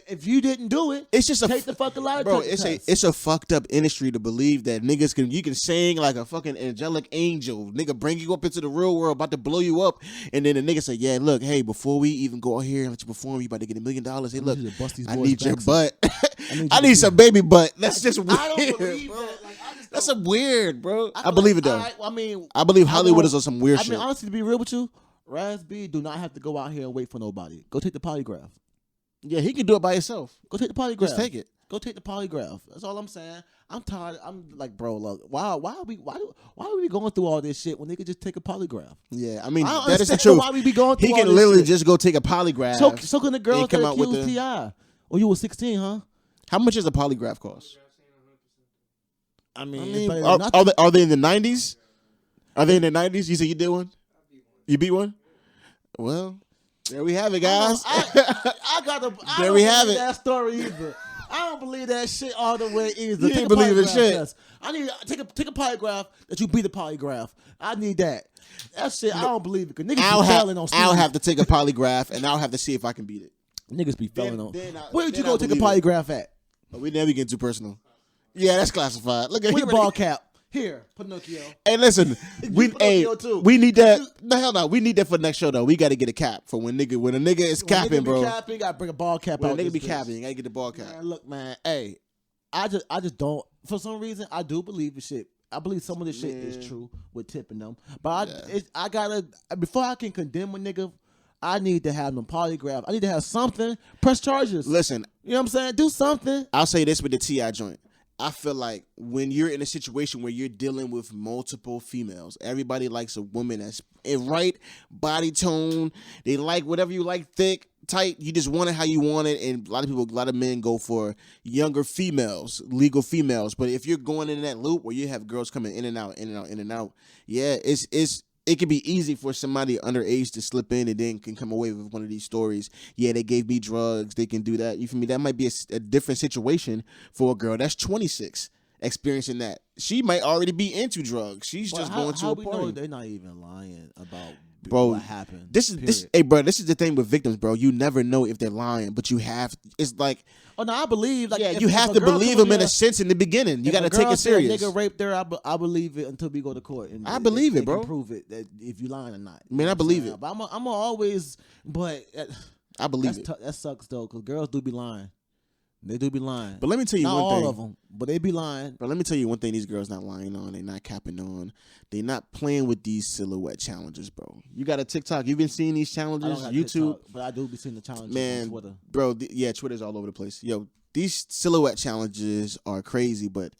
If you didn't do it, It's just take the fucking lie bro. detector test. It's a fucked up industry to believe that niggas you can sing like a fucking angelic angel, nigga, bring you up into the real world, about to blow you up, and then the nigga say, yeah, look, hey, before we even go out here and let you perform, you about to get $1 million. Hey, look, need you to bust these I boys' need your backs butt. need I you need to- some baby butt. That's just weird. I don't believe bro. that. Like, I just That's don't- some weird, bro. I feel believe like, it though. all right, well, I mean, I believe Hollywood won't- is on some weird I shit. mean, honestly, to be real with you, Raz B do not have to go out here and wait for nobody. Go take the polygraph. Yeah, he can do it by himself. Go take the polygraph. Just take it. Go take the polygraph. That's all I'm saying. I'm tired. I'm like, bro, look, why are we going through all this shit when they could just take a polygraph? Yeah, I mean, I don't that is the understand truth. why we be going through He all can this literally shit. just go take a polygraph. So can the girls and come that out with accused the- T.I. Oh, you was 16, huh? How much does a polygraph cost? I mean, I it's mean, better than nothing. are they in the 90s? Are they in the 90s? You said you did one? You beat one? Well, there we have it, guys. I gotta. I There don't we have believe it. that story either. I don't believe that shit all the way either. You Take ain't a believe in polygraph shit. test. I need take a polygraph that you beat the polygraph. I need that. That shit, I don't believe it. Cause niggas be failing on I'll students. have to take a polygraph, and I'll have to see if I can beat it. Niggas be failing on. then Where did you then go I take a believe it. polygraph at? But we never get too personal. Yeah, that's classified. Look at With a ball cap. Here, Pinocchio. Hey, listen, we Pinocchio too. we need that. No, hell no, we need that for next show though. We got to get a cap for when a nigga is When capping, nigga be bro. capping, you gotta bring a ball cap When a out. nigga this be bitch. capping, you gotta get the ball cap. Man, look, man. Hey, I just don't. For some reason, I do believe the shit. I believe some of the shit is true with tipping them. But I gotta before I can condemn a nigga, I need to have them polygraph. I need to have something. Press charges. Listen, You know what I'm saying? Do something. I'll say this with the T.I. joint. I feel like when you're in a situation where you're dealing with multiple females, everybody likes a woman that's in right body tone. They like whatever you like, thick, tight. You just want it how you want it. And a lot of men go for younger females, legal females. But if you're going in that loop where you have girls coming in and out, in and out, in and out, yeah, it can be easy for somebody underage to slip in and then can come away with one of these stories. Yeah, they gave me drugs. They can do that. You feel me? That might be a different situation for a girl that's 26 experiencing that. She might already be into drugs. She's just going to how a we know party. they're not even lying about Bro, what happened. This is the thing with victims, bro. You never know if they're lying, but you have. It's like, Oh no, I believe. Like, yeah, if- you if have a to girl believe come up them in here- a sense in the beginning. You if got to a take girl it say a serious. Nigga raped her. I believe it until we go to court. And I believe it, they bro. Can prove it that if you lying or not. Man, I believe it. But I'm always. But I believe it. that sucks though, because girls do be lying. They do be lying. But let me tell you not one all thing. of them, but they be lying. But let me tell you one thing these girls not lying on. They not capping on. They not playing with these silhouette challenges, bro. You got a TikTok. You've been seeing these I don't challenges, got YouTube. TikTok, but I do be seeing the challenges Man, on Twitter. bro, yeah, Twitter's all over the place. Yo, these silhouette challenges are crazy, but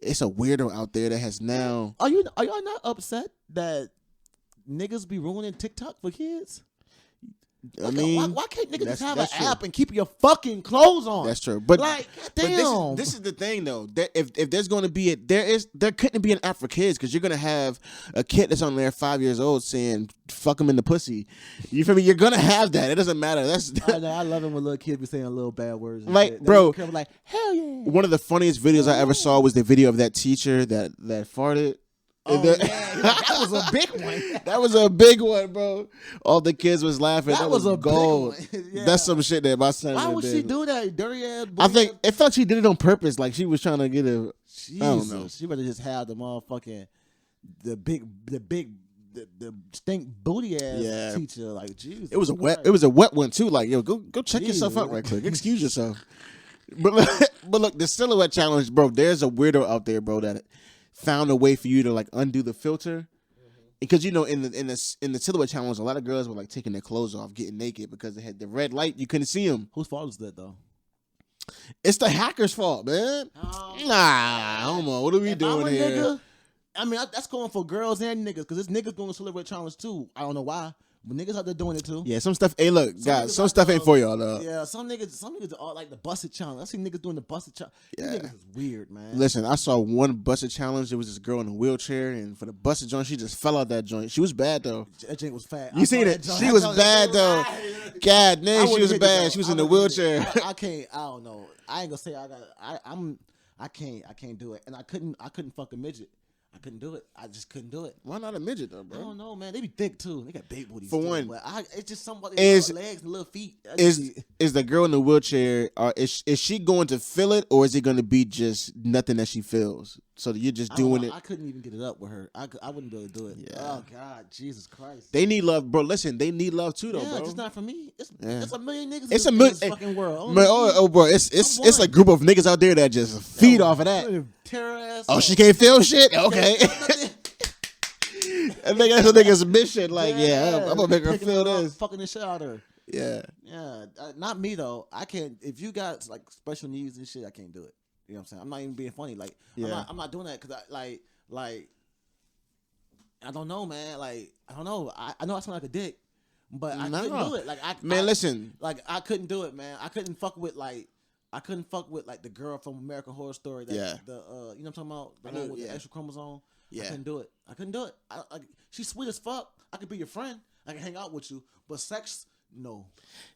it's a weirdo out there that has now. Are y'all not upset that niggas be ruining TikTok for kids? I mean, why can't niggas just have an that's true. app and keep your fucking clothes on? That's true, but like, but damn. this is the thing though. That if there's going to be there couldn't be an app for kids because you're gonna have a kid that's on there 5 years old saying "fuck him in the pussy." You feel me? You're gonna have that. It doesn't matter. I love it when little kids be saying little bad words. And like, shit. bro, Like hell yeah. one of the funniest videos I ever saw was the video of that teacher that farted. Oh, yeah. That was a big one. That was a big one, bro. All the kids was laughing. That was a gold. big one. Yeah. That's some shit that my son. Why would did. she do that, dirty ass? I think it felt she did it on purpose. Like she was trying to get a. Jesus. I don't know. She better just have the motherfucking the stink booty ass teacher. Like Jesus. It was a wet one too. Like yo, go check yourself out right quick. Excuse yourself. But look, the silhouette challenge, bro. There's a weirdo out there, bro, that found a way for you to like undo the filter. Because in the silhouette challenge, a lot of girls were like taking their clothes off, getting naked because they had the red light. You couldn't see them. Whose fault is that though? It's the hacker's fault, man. Nah, hold on. What are we doing here? Nigga, I mean, that's going for girls and niggas because this niggas doing the silhouette challenge too. I don't know why, but niggas out there doing it too. Yeah, some stuff. Hey, look, guys, some stuff ain't for y'all, though. Yeah, some niggas are like the busted challenge. I see niggas doing the busted challenge. Yeah. These niggas is weird, man. Listen, I saw one busted challenge. There was this girl in a wheelchair, and for the busted joint, she just fell out that joint. She was bad though. That joint was fat. You seen it? She was bad though. God damn, she was bad. She was in the wheelchair. I can't. I don't know. I ain't gonna say I got. I can't do it. And I couldn't fuck a midget. I couldn't do it. I just couldn't do it. Why not a midget though, bro? I don't know, man. They be thick too. They got big booties. For too, one, but it's just somebody legs and little feet. Is the girl in the wheelchair? Is she going to feel it, or is it going to be just nothing that she feels? So you're just doing it. I couldn't even get it up with her. I wouldn't be able to do it. Yeah. Oh God, Jesus Christ. They need love, bro. Listen, they need love too, though, Yeah, bro. just not for me. It's a million niggas. It's in a this million fucking world. bro, it's a group of niggas out there that just feed off of that. Tear ass. Oh, she can't feel shit. Okay. I think that's a nigga's mission. Like, I'm gonna make her feel this. Fucking the shit out of her. Yeah. Yeah. Not me though. I can't. If you got like special needs and shit, I can't do it. You know what I'm saying? I'm not even being funny. Like, I'm not doing that because I don't know, man. Like, I don't know. I know I sound like a dick, but I couldn't do it. Like, listen. Like, I couldn't do it, man. I couldn't fuck with the girl from American Horror Story. That, Yeah. you know what I'm talking about? The one with the extra chromosome. Yeah. I couldn't do it. She's sweet as fuck. I could be your friend. I can hang out with you. But sex, no.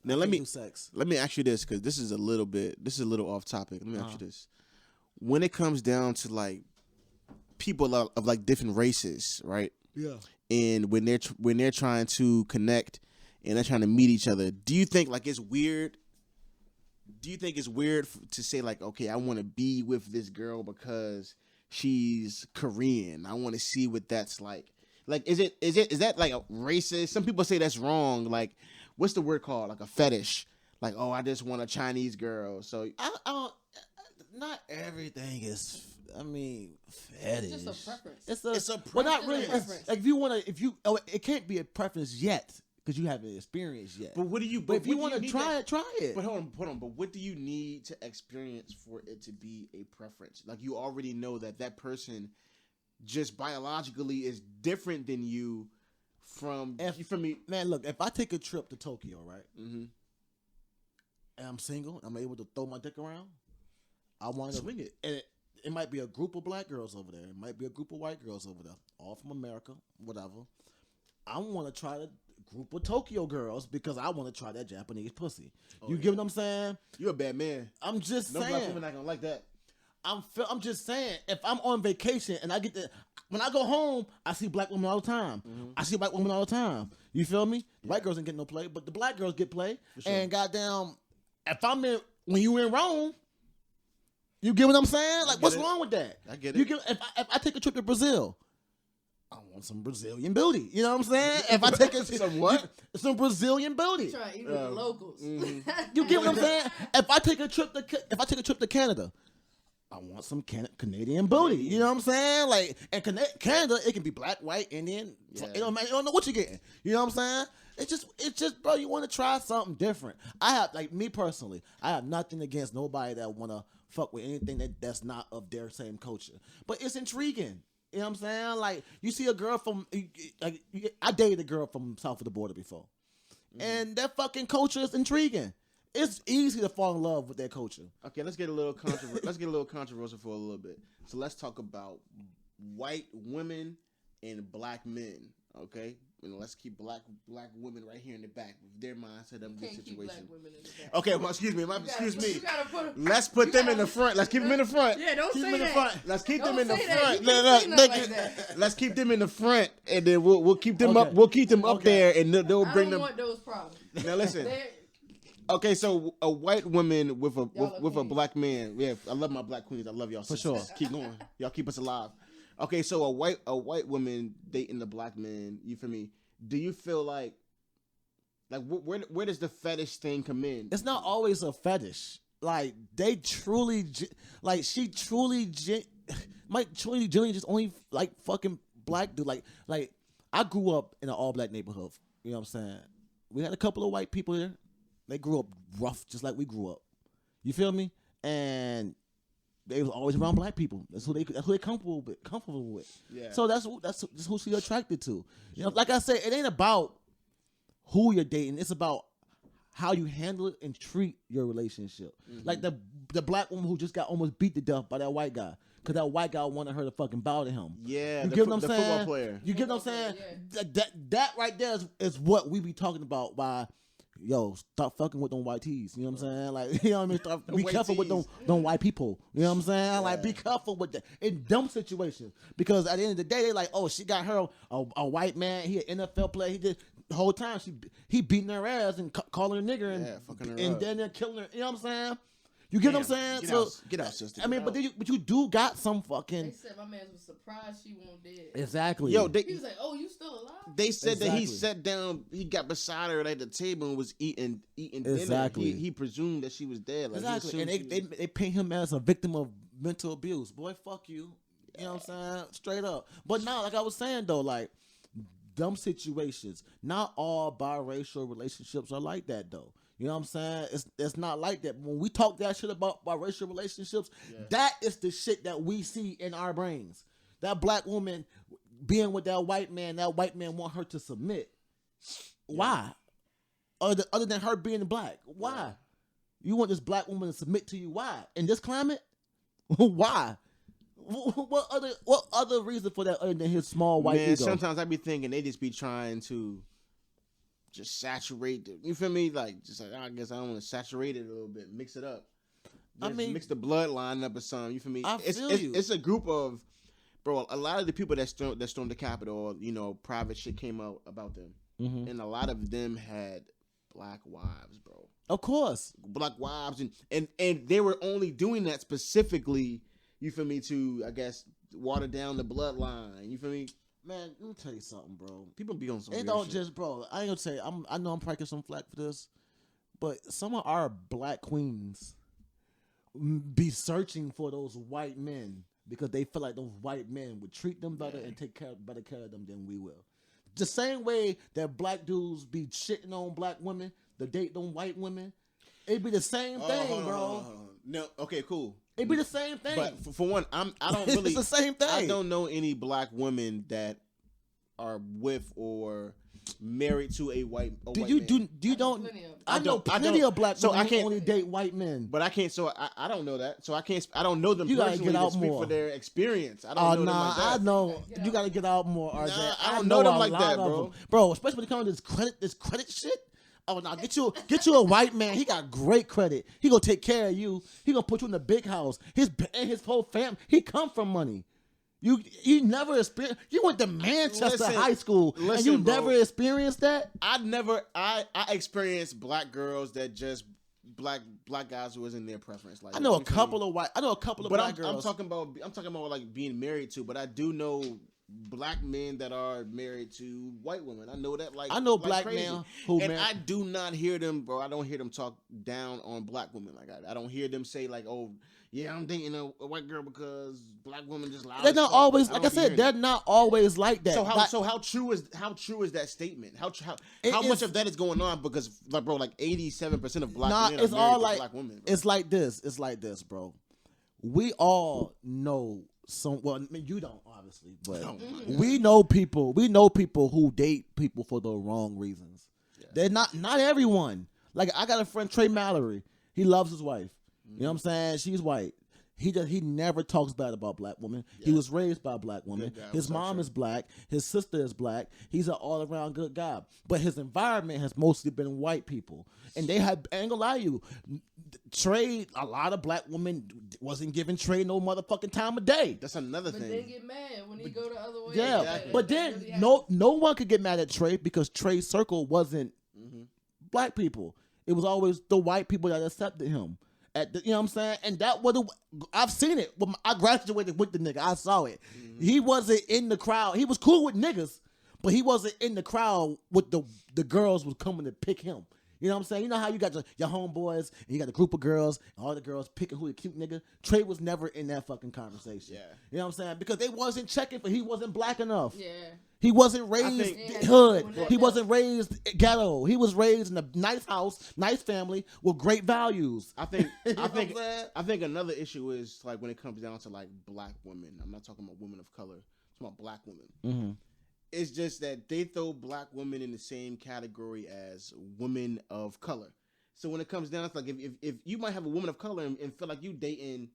Now let me do sex. Let me ask you this, because this is a little off topic. Let me ask you this. When it comes down to like people of like different races, right? Yeah. And when they're trying to connect and they're trying to meet each other, do you think like it's weird? Do you think it's weird to say like, okay, I want to be with this girl because she's Korean. I want to see what that's like. Like, is that like a racist? Some people say that's wrong. Like, what's the word called? Like a fetish. Like, oh, I just want a Chinese girl. So I don't. Not everything is. I mean, fetish. It's just a preference. It's a preference. Well, not really. Like if you want to, it can't be a preference yet because you haven't experienced yet. But what do you? But if you want to try it, try it. But hold on. But what do you need to experience for it to be a preference? Like you already know that person just biologically is different than you from me. Man, look, if I take a trip to Tokyo, right, mm-hmm. and I'm single, I'm able to throw my dick around. I want to swing it, and it might be a group of black girls over there. It might be a group of white girls over there, all from America, whatever. I want to try the group of Tokyo girls because I want to try that Japanese pussy. You get what I'm saying? You're a bad man. I'm just saying. No black women not gonna like that. I'm just saying, if I'm on vacation and when I go home, I see black women all the time. Mm-hmm. I see white women all the time. You feel me? The white girls ain't get no play, but the black girls get play. Sure. And goddamn, when you in Rome, you get what I'm saying? Like, what's wrong with that? I get it. If I take a trip to Brazil, I want some Brazilian booty. You know what I'm saying? If I take some what? Some Brazilian booty. Try to eat with the locals. Mm-hmm. You get what I'm saying? If I take a trip to Canada, I want some Canadian booty. You know what I'm saying? Like, and Canada, it can be black, white, Indian. Yeah. It don't matter. You don't know what you're getting. You know what I'm saying? It's just, bro. You want to try something different. Me personally, I have nothing against nobody that want to fuck with anything that's not of their same culture. But it's intriguing. You know what I'm saying? Like, you see a girl from, like, I dated a girl from south of the border before. and their fucking culture is intriguing. It's easy to fall in love with their culture. Okay, let's get a little controversial for a little bit. So let's talk about white women and black men. Okay, and let's keep black women right here in the back with their mindset of this situation. Okay, well, excuse me. Let's put them in the front. Let's keep them in the front. Yeah, don't keep say them in the that. front. Let's keep them in the front. Let's keep them in the front, and then we'll keep them up. We'll keep them up there, and they'll bring them. I don't want those problems. Now listen. Okay, so a white woman with a black man. Yeah, I love my black queens. I love y'all. For sure. Keep going. Y'all keep us alive. Okay, so a white woman dating a black man. You feel me? Do you feel like where does the fetish thing come in? It's not always a fetish. Like they truly, like she truly, might truly just only like fucking black dude. Like I grew up in an all black neighborhood. You know what I'm saying? We had a couple of white people there. They grew up rough, just like we grew up. You feel me? And they was always around black people. That's who they comfortable with. Yeah. So that's who she attracted to. You know, like I said, it ain't about who you're dating. It's about how you handle it and treat your relationship. Mm-hmm. Like the black woman who just got almost beat to death by that white guy because that white guy wanted her to fucking bow to him. Yeah, you get what I'm saying? Football player. You get what I'm saying? Yeah. That right there is what we be talking about by. Yo, stop fucking with them white tees. You know what I'm saying? Like, you know what I mean? Be careful with them white people. You know what I'm saying? Yeah. Like, be careful with that in dumb situations. Because at the end of the day, they like, oh, she got her a white man. He an NFL player. He did the whole time. He beating her ass and calling her nigger and then they're killing her. You know what I'm saying? You get what I'm saying? Get out, sister. I mean, but you do got some fucking. They said my man was surprised she won't dead. Exactly. Yo, he was like, "Oh, you still alive?" They said that he sat down, he got beside her at the table and was eating exactly. dinner. He presumed that she was dead. Like, exactly. And they paint him as a victim of mental abuse. Boy, fuck you. You know what I'm saying? Straight up. But now, like I was saying though, like dumb situations. Not all biracial relationships are like that though. You know what I'm saying? It's not like that. When we talk that shit about biracial relationships, that is the shit that we see in our brains. That black woman being with that white man want her to submit. Yeah. Why? Other than her being black. Why? Yeah. You want this black woman to submit to you? Why? In this climate? Why? What other reason for that other than his small white ego? Sometimes I be thinking they just be trying to just saturate it. You feel me? Like, just like, I guess I want to saturate it a little bit, mix it up. Just mix the bloodline up or something. You feel me? It's a group of, bro. A lot of the people that stormed the Capitol, you know, private shit came out about them, and a lot of them had black wives, bro. Of course, black wives, and they were only doing that specifically. You feel me? To, I guess, water down the bloodline. You feel me? Man, let me tell you something, bro. People be on some weird shit. Just, bro. I ain't gonna say. I know I'm probably getting some flack for this, but some of our black queens be searching for those white men because they feel like those white men would treat them better and take better care of them than we will. The same way that black dudes be shitting on black women, to date them white women, it be the same thing, bro. No, okay, cool. It be the same thing. But for one, I don't really. It's the same thing. I don't know any black women that are with or married to a white. I know plenty of black women who only date white men. But I can't. So I don't know that. So I can't. I don't know them personally to speak for their experience. I don't know them like that. I know you got to get out more, RJ. I don't know them like that, bro. Bro, especially when it comes to this credit shit. Oh, now get you a white man. He got great credit. He gonna take care of you. He gonna put you in the big house. His whole family. He come from money. You never experienced. You went to Manchester High School and you never experienced that. I experienced black girls that just black guys who was in their preference. Like, I know a couple of black girls. I'm talking about like being married to. But I do know black men that are married to white women. I know that. Like, I know like black crazy. men who, and I do not hear them, bro. I don't hear them talk down on black women like that. I don't hear them say like, "Oh, yeah, I'm dating a white girl because black women just loud." They're not always, like I said, they're not always like that. So how true is that statement? How much of that is going on? Because like, bro, like 87% of black men are married to black women. Bro. It's like this, bro. We all know. Well, I mean, you don't obviously, but we know people. We know people who date people for the wrong reasons. Yeah. They're not everyone. Like I got a friend Trey Mallory. He loves his wife. You know what I'm saying? She's white. He never talks bad about black women. Yeah. He was raised by a black woman. His mom is black. His sister is black. He's an all around good guy. But his environment has mostly been white people. And they have, I ain't gonna lie to you, Trey, a lot of black women wasn't giving Trey no motherfucking time of day. That's another thing. But they get mad when he go the other way. Yeah, exactly. But then really no one could get mad at Trey because Trey's circle wasn't black people. It was always the white people that accepted him. You know what I'm saying? And that was I've seen it. I graduated with the nigga. I saw it. He wasn't in the crowd. He was cool with niggas, but he wasn't in the crowd with the girls was coming to pick him. You know what I'm saying? You know how you got your homeboys and you got a group of girls and all the girls picking who the cute nigga? Trey was never in that fucking conversation. Yeah. You know what I'm saying? Because they wasn't checking for he wasn't black enough. Yeah. He wasn't raised hood. He wasn't raised ghetto. He was raised in a nice house, nice family with great values. I think another issue is like when it comes down to like black women. I'm not talking about women of color. I'm talking about black women. Mm-hmm. It's just that they throw black women in the same category as women of color. So when it comes down to like if you might have a woman of color and feel like you dating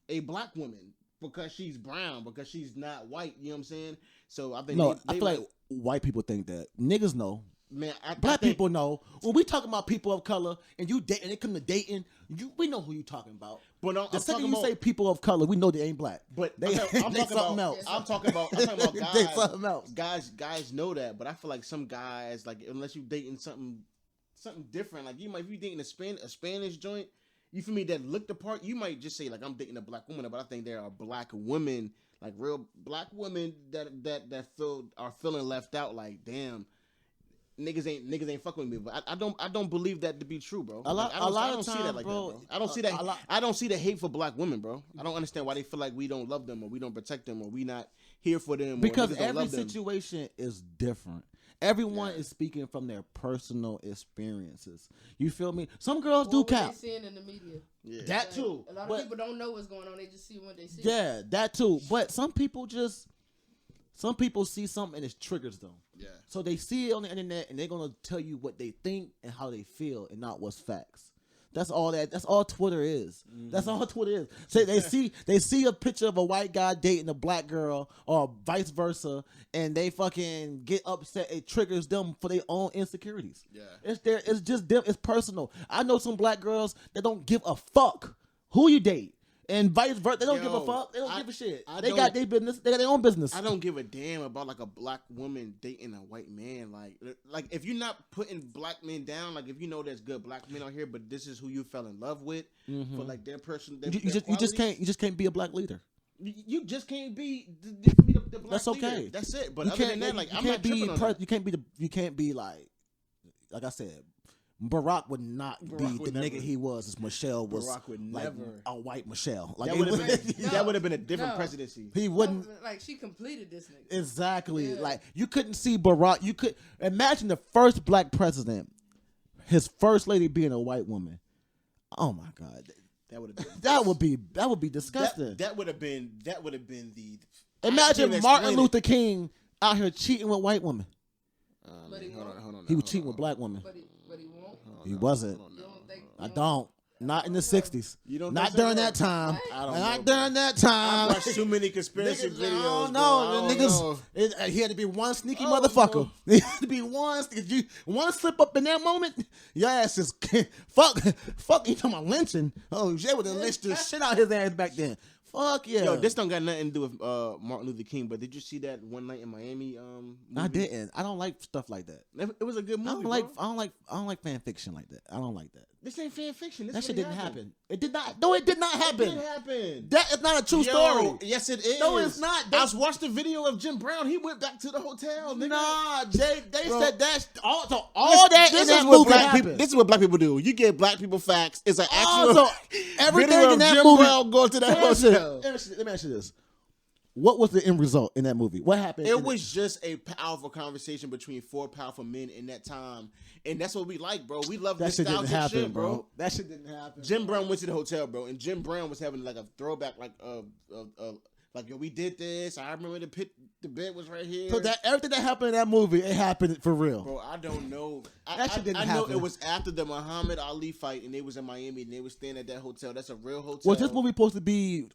a black woman because she's brown, because she's not white, you know what I'm saying? So I think I feel like white people think that. Niggas know. Man, black people know. When we talking about people of color and you date and it come to dating, we know who you talking about. But no, the second you say people of color, we know they ain't black. But they something else. I'm talking about guys. They something else. Guys know that, but I feel like some guys, like unless you dating something different, like if you dating a Spanish joint, you feel me, that look the part, you might just say like I'm dating a black woman, but I think there are black women, like real black women that are feeling left out. Like damn. Niggas ain't fucking with me, but I don't believe that to be true, bro. I don't see that like that, bro. I don't see that. I don't see the hate for black women, bro. I don't understand why they feel like we don't love them or we don't protect them or we not here for them. Because every situation is different. Everyone is speaking from their personal experiences. You feel me? Some girls do cap. What they seeing in the media. Yeah. That too. A lot of people don't know what's going on. They just see what they see. Yeah, that too. But some people see something and it triggers them. Yeah. So they see it on the internet and they're gonna tell you what they think and how they feel and not what's facts. That's all Twitter is. Mm-hmm. That's all Twitter is. So they see a picture of a white guy dating a black girl or vice versa, and they fucking get upset. It triggers them for their own insecurities. Yeah. It's just them. It's personal. I know some black girls that don't give a fuck who you date. And vice versa, they don't give a fuck. They don't give a shit. They got their business. They got their own business. I don't give a damn about like a black woman dating a white man. Like if you're not putting black men down, like if you know there's good black men out here, but this is who you fell in love with for like their person. You just can't be a black leader. You just can't be the black That's okay. leader. That's it. But other than that, like I'm not tripping on that. You can't be like I said. Barack would not be the nigga he was if Michelle was like a white Michelle. Like that would have been a different presidency. He wouldn't like she completed this nigga. Exactly. Yeah. Like you couldn't see Barack. You could imagine the first black president, his first lady being a white woman. Oh my God. That would be disgusting. That would have been the imagine Martin Luther King out here cheating with white women. Hold on. He was cheating with black women. But he won't. He wasn't. I don't. Not in the 60s. Not during that time. Not during that time. I watched too many conspiracy videos. No, niggas. He had to be one sneaky motherfucker. He had to be one. If you want to slip up in that moment, your ass is fuck. You talking about lynching? Oh, Jay would have lynched the shit out his ass back then. Fuck yeah. Yo, this don't got nothing to do with Martin Luther King, but did you see that One Night in Miami? Movie? I didn't. I don't like stuff like that. It was a good movie. I don't like fan fiction like that. I don't like that. This ain't fan fiction. That shit didn't happen. It did not. No, it did not happen. It did happen. That is not a true story. Yes, it is. No, it's not. I watched the video of Jim Brown. He went back to the hotel. Nigga. Nah, Jay. They said that's all. So all that in that movie happened. This is what black people do. You give black people facts. It's an actual. So everything video in that Jim movie. Brown going to that hotel. Let me ask you this. What was the end result in that movie? What happened? It was just a powerful conversation between four powerful men in that time. And that's what we like, bro. We love that shit didn't happen, shit, bro. That shit didn't happen. Jim Brown went to the hotel, bro. And Jim Brown was having like a throwback, like Like, yo, we did this. I remember the bed was right here. So that everything that happened in that movie, it happened for real. Bro, I don't know. That shit didn't I know happen. it was after the Muhammad Ali fight, and they was in Miami, and they was staying at that hotel. That's a real hotel. Was this movie supposed to be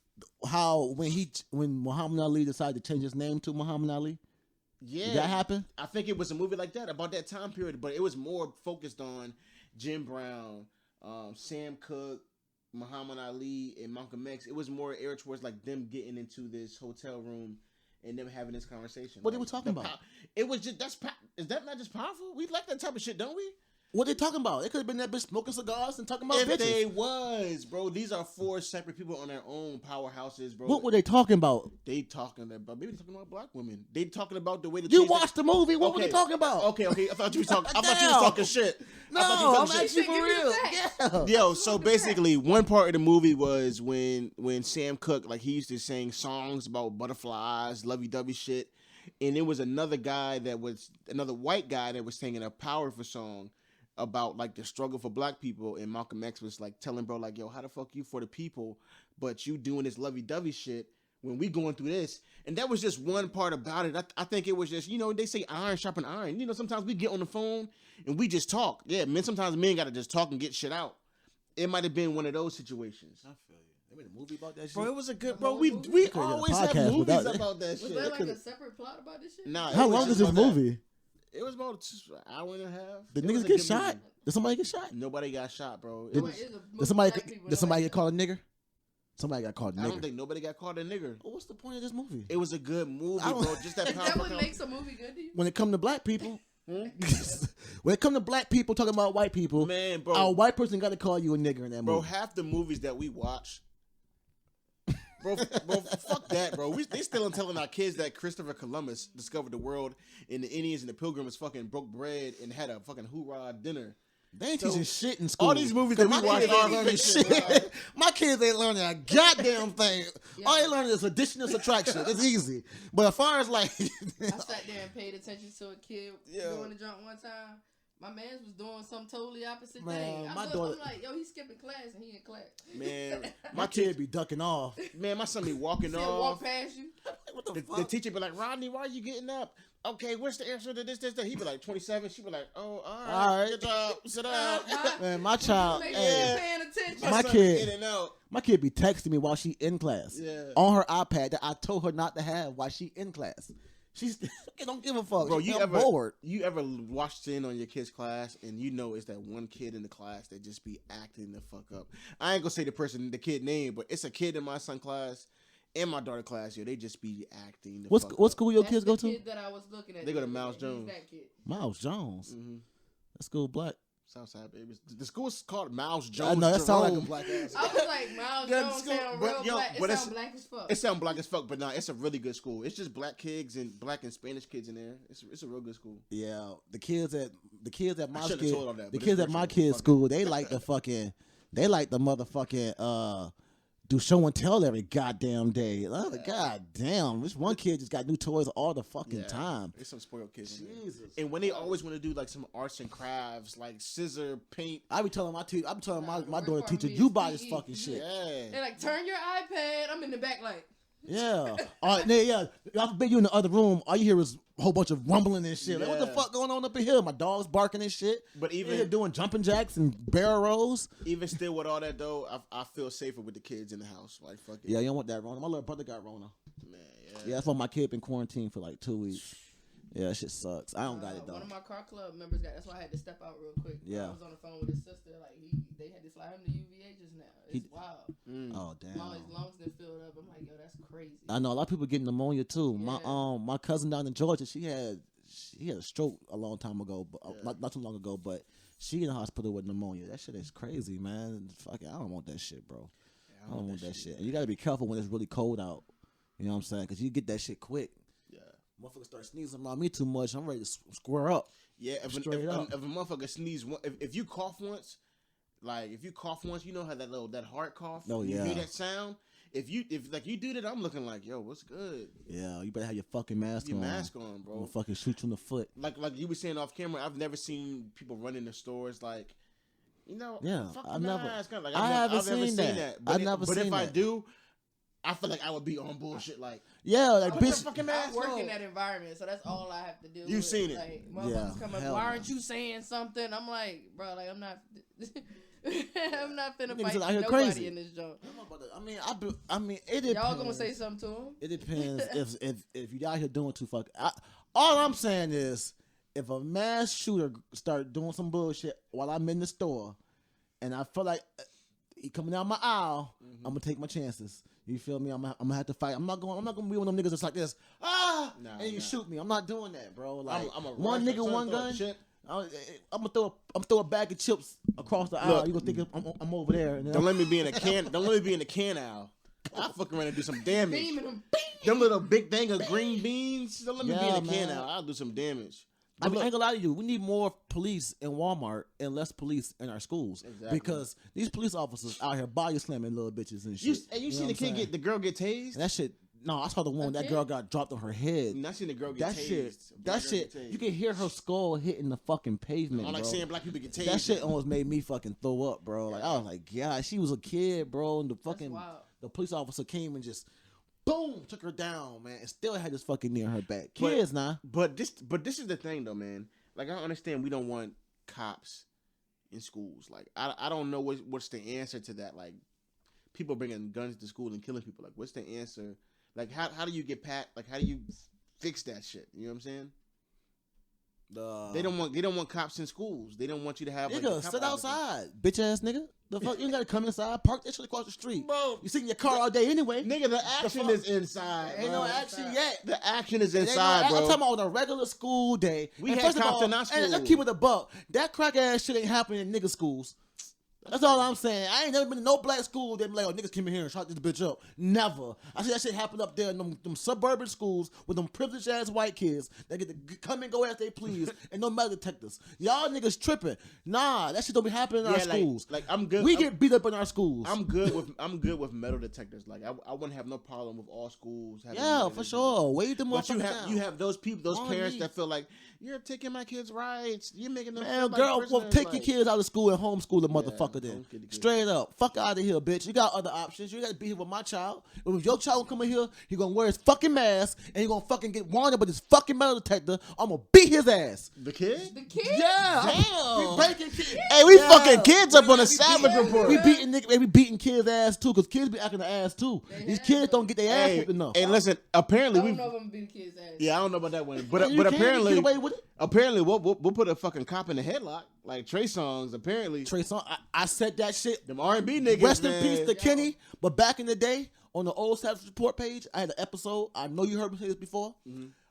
how when Muhammad Ali decided to change his name to Muhammad Ali? Yeah, Did that happen? I think it was a movie like that about that time period, but it was more focused on Jim Brown, Sam Cooke, Muhammad Ali, and Malcolm X. It was more aired towards like them getting into this hotel room and them having this conversation. What they were talking about? It was just is that not just powerful? We like that type of shit, don't we? What they talking about? They could have been that bitch smoking cigars and talking about If bitches. they was, bro, these are 4 separate people on their own powerhouses, bro. What were they talking about? They talking about maybe they talking about black women. They talking about the way the You watched the movie. What were Okay. they talking about? Okay. I thought you was talking. I thought you was Damn. talking shit. No, I thought you was I'm talking shit. actually for Give me the real. facts. Yeah. Yo, so basically, one part of the movie was when Sam Cooke, like, he used to sing songs about butterflies, lovey-dovey shit, and there was another white guy that was singing a powerful song about like the struggle for black people, and Malcolm X was like telling bro like, yo, how the fuck you for the people, but you doing this lovey-dovey shit when we going through this. And that was just one part about it. I think it was just, they say iron sharpen iron. Sometimes we get on the phone and we just talk. Yeah, sometimes men gotta just talk and get shit out. It might have been one of those situations. I feel you. They made a movie about that shit. Bro, it was a good, The bro. whole We movie? we could've done a always have podcast movies without it. about that Was shit. there It like could've- a separate plot about this shit? Nah, How it was long is just this about that. movie? It was about an hour and a half. Did It was niggas a get good shot? movie. Did somebody get shot? Nobody got shot, bro. It Did- was, Did somebody get called a nigger? Somebody got called a I nigger. don't think nobody got caught a nigger. Well, what's the point of this movie? It was a good movie, I don't- bro. Just that Is that powerful. what makes a movie good to you? When it come to black people, Hmm? when it come to black people talking about white people, Man, a bro, white person got to call you a nigger in that bro, movie. half the movies that we watch, bro, fuck that, bro. They still telling our kids that Christopher Columbus discovered the world and the Indians and the Pilgrims fucking broke bread and had a fucking hoorah dinner. They ain't So, teaching shit in school. all these movies that we My watch kids are ain't learning fiction, shit. bro. My kids ain't learning a goddamn thing. Yeah. All they learning is addition and subtraction. It's easy. But as far as like, I sat there and paid attention to a kid Yeah. doing the jump one time. My man was doing some totally opposite Man, thing. my I'm daughter- like, yo, he's skipping class and he in class. Man, my kid be ducking off. man, my son be walking He'll off. walk past you. What the The fuck? teacher be like, Rodney, why are you getting up? Okay, what's the answer to this? He be like 27. She be like, oh, all right, All right. good job, sit down. Man, my child, Make sure hey, you're paying attention. My son kid- be in and out. my kid be texting me while she in class Yeah. on her iPad that I told her not to have while she in class. She's don't give a fuck. Bro, She you I'm ever bored. watched in on your kid's class and it's that one kid in the class that just be acting the fuck up? I ain't gonna say the kid name, but it's a kid in my son class and my daughter class. Yo, they just be acting the What fuck up. school your That's kids the go to? kid that I was looking at. They go to the other Miles day. He's Jones. that kid. Miles Jones. Mm-hmm. That school black. Southside babies. The school's called Miles Jones. I know that sounds like a Jerome. black ass. I was like, Miles Yeah, Jones school- sound but, real yo, black. but It it's- sound black as fuck. It sounds black as fuck, but nah, it's a really good school. It's just black kids and black and Spanish kids in there. It's a real good school. Yeah, the kids at my shouldn't have kid, told all that, the but kids it's at my virtual. kids' Fuck it. school, they like the motherfucking do show and tell every goddamn day. Goddamn, this one kid just got new toys all the fucking time. There's some spoiled kids in there. Jesus. And when they always want to do like some arts and crafts, like scissor, paint. I be telling my daughter worst teacher, part for me you is buy this PE. fucking shit. Yeah. They're like, turn your iPad. I'm in the back like, Yeah. Yeah. I bet you in the other room, all you hear is a whole bunch of rumbling and shit. Like, what the Yeah. fuck going on up in here? My dog's barking and shit. But They even here doing jumping jacks and barrel rolls. even still with all that though, I feel safer with the kids in the house. Like fuck it. Yeah, you don't want that Rona. My little brother got Rona. Man, Yeah, that's why my kid been quarantined for like 2 weeks. Yeah, that shit sucks. I don't got it though. one of my car club members got. That's why I had to step out real quick. Yeah. I was on the phone with his sister. Like they had to fly him to UVA just now. It's wild. Oh All his damn. lungs done filled up. I'm like, yo, that's crazy. I know a lot of people getting pneumonia too. Yeah. My cousin down in Georgia, she had a stroke a long time ago, but not too long ago. But she in the hospital with pneumonia. That shit is crazy, man. Fuck it, I don't want that shit, bro. I don't want that shit. And you gotta be careful when it's really cold out. You know what I'm saying? Because you get that shit quick. Yeah. Motherfuckers start sneezing around me too much. I'm ready to square up. Yeah, if Straight up. a motherfucker sneeze, if you cough once, you know how that hard cough. Oh, You yeah. hear that sound. If you do that, I'm looking like, yo, what's good? Yeah, you better have your fucking mask Your on. mask on, I'm bro. gonna fucking shoot you in the foot. Like you were saying off camera, I've never seen people run in the stores like, Yeah, fuck I've the never- mask. Like, I haven't I've never seen that. But I've never but seen if I that. do, I feel like I would be on bullshit. Like, Yeah, like put your bitch. fucking I mask work on. in that environment, so that's all I have to deal with. You've seen it. Like, Yeah, motherfuckers come up, hell why no. aren't you saying something? I'm like, bro, like, I'm not I'm not finna Niggas fight out here nobody crazy. in this joint. I mean, it depends. Y'all gonna say something to him? It depends if you out here doing too fucking. All I'm saying is, if a mass shooter start doing some bullshit while I'm in the store, and I feel like he coming down my aisle, I'm gonna take my chances. You feel me? I'm gonna have to fight. I'm not gonna be one of them niggas that's like this. And you shoot me. I'm not doing that, bro. Like I'm a one rush, nigga, one throw gun. shit. I'm gonna throw a bag of chips across the aisle. You gonna think I'm over there? And Don't let me be in a can. Don't let me be in the can aisle. I fucking around and do some damage. Beaming him. Them little big thing of green beans. Don't let me be in Yeah, the can man. aisle. I'll do some damage. I mean, I ain't gonna lie to you. We need more police in Walmart and less police in our schools. Exactly. Because these police officers out here body slamming little bitches and You shit. you seen know the what I'm saying? the girl get tased? And that shit. No, I saw the one. That Okay. girl got dropped on her head. I seen the girl get That tased. shit. A black That girl shit. get tased. You can hear her skull hitting the fucking pavement. I like bro. seeing black people get tased. That shit almost made me fucking throw up, bro. Like I was like, yeah, she was a kid, bro, and the fucking wild. the police officer came and just boom took her down, man, and still had this fucking knee on her back. Kids, nah. But this is the thing though, man. Like I understand we don't want cops in schools. Like I don't know what's the answer to that. Like people bringing guns to school and killing people. Like what's the answer? Like how do you get like how do you fix that shit? You know what I'm saying? They don't want cops in schools. They don't want you to have like, Nigga, a cop sit officer. outside, bitch ass nigga. The fuck, you ain't gotta come inside. Park that shit across the street. Bro. You sit in your car all day anyway. Nigga, the action fuck? is inside. Ain't bro. no action yet. The action is It ain't inside, no- bro. I'm talking about on a regular school day. We And had first of cops all, in our And school. let's keep it a buck. That crack ass shit ain't happening in nigga schools. That's all I'm saying. I ain't never been to no black school that be like, oh, niggas came in here and shot this bitch up. Never. I see that shit happen up there in them suburban schools with them privileged ass white kids that get to come and go as they please and no metal detectors. Y'all niggas tripping. Nah, that shit don't be happening in our schools. Like I'm good. We get beat up in our schools. I'm good with metal detectors. Like I wouldn't have no problem with all schools having yeah, metal for detectors. sure. Wave them But motherfuckers you down. have those people, those On parents me. that feel like you're taking my kids' rights. You're making them Man, feel girl, like well, prisoners, take like, your kids out of school and homeschool the motherfucker then. don't get the kids. Straight up. Fuck out of here, bitch. You got other options. You got to be here with my child. If your child come in here, he going to wear his fucking mask and he going to fucking get wound up with his fucking metal detector. I'm going to beat his ass. The kid. The kid? Yeah. Damn. We breaking kids. Hey, we Yeah. fucking kids up on a We savage beating- report. We beating kids' ass too, because kids be acting the ass too. These kids don't get their ass Hey, whooped enough. hey, listen. Apparently, I we. don't know if I'm gonna beat the kid's ass. Yeah, I don't know about that one, You but can't get apparently, away with it. apparently, we'll put a fucking cop in the headlock like Trey Songz. Apparently, Trey Songz, I said that shit. them R&B niggas. Rest in man. peace to Kenny. But back in the day, on the old Savage Report page, I had an episode. I know you heard me say this before.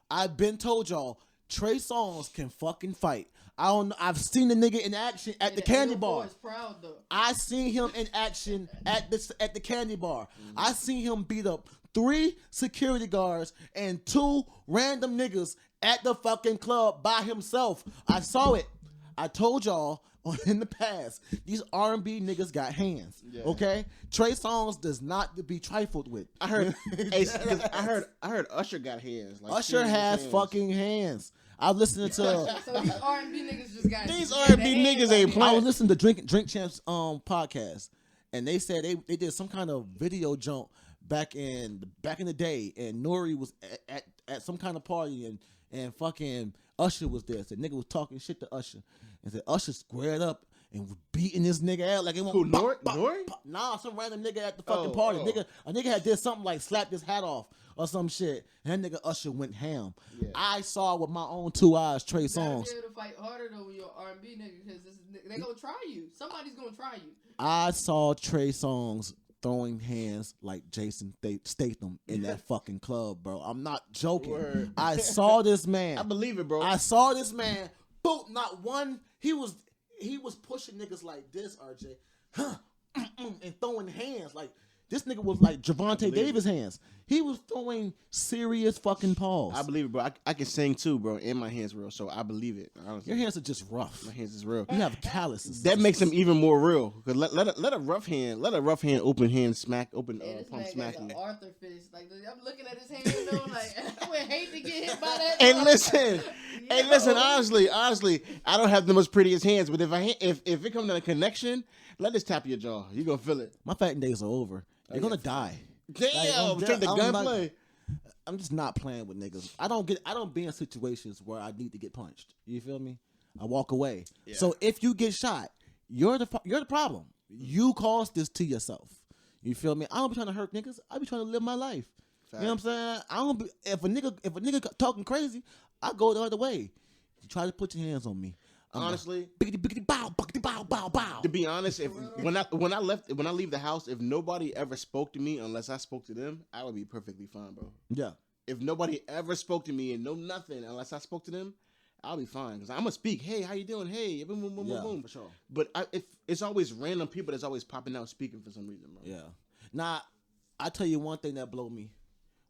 I've been told y'all, Trey Songz can fucking fight. I've seen the nigga in action at the candy bar. Is proud though. I seen him in action at the candy bar. I seen him beat up 3 security guards and 2 random niggas at the fucking club by himself. I saw it. I told y'all in the past, these R&B niggas got hands. Yeah. Okay? Trey Songz does not to be trifled with. I heard. Hey, 'cause I heard Usher got hands. Like, Usher serious has hands. fucking hands. I was listening to So these R&B niggas just got These got R&B their hands niggas on ain't it. playing. I was listening to Drink Champs podcast, and they said they did some kind of video jump back in the day, and Nori was at some kind of party, and fucking Usher was there. So nigga was talking shit to Usher, and said Usher squared up and was beating this nigga out like it won't. Who, Nori? Nah, some random nigga at the fucking Oh, party. oh. A nigga had did something like slapped his hat off or some shit. And that nigga Usher went ham. Yeah. I saw with my own 2 eyes Trey You gotta Songz. be able to fight harder though when you're an R&B nigga because they gonna try you. Somebody's gonna try you. I saw Trey Songz throwing hands like Jason Statham in that fucking club, bro. I'm not joking. Word. I saw this man. I believe it, bro. I saw this man. Boom, not one. He was pushing niggas like this, RJ, and throwing hands like this nigga was like Javante Davis hands. He was throwing serious fucking paws. I believe it, bro. I can sing too, bro, and my hands real, so I believe it. Honestly. Your hands are just rough. My hands is real. You have calluses. That makes them even more real. Cause let a rough hand open hand smack open Yeah, this palm man smack got you. the Arthur fist. Like I'm looking at his hand though, like I would hate to get hit by that. Hey, listen. Hey, Yo. listen. Honestly, I don't have the most prettiest hands, but if it comes to a connection, let us tap your jaw. You gonna feel it. My fighting days are over. You're gonna die. Damn, Like, straight to I'm gunplay. I'm just not playing with niggas. I don't be in situations where I need to get punched. You feel me? I walk away. Yeah. So if you get shot, you're the problem. You caused this to yourself. You feel me? I don't be trying to hurt niggas. I be trying to live my life. You know what I'm saying? I don't be if a nigga talking crazy, I go the other way. You try to put your hands on me. Honestly, biggity biggity bow, biggity bow, bow, bow. to be honest, when I leave the house, if nobody ever spoke to me unless I spoke to them, I would be perfectly fine, bro. Yeah. If nobody ever spoke to me and know nothing unless I spoke to them, I'll be fine because I'm gonna speak. Hey, how you doing? Hey, boom, boom, boom, Yeah, boom, for sure. But if it's always random people that's always popping out speaking for some reason, bro. Yeah. Now, I tell you one thing that blow me.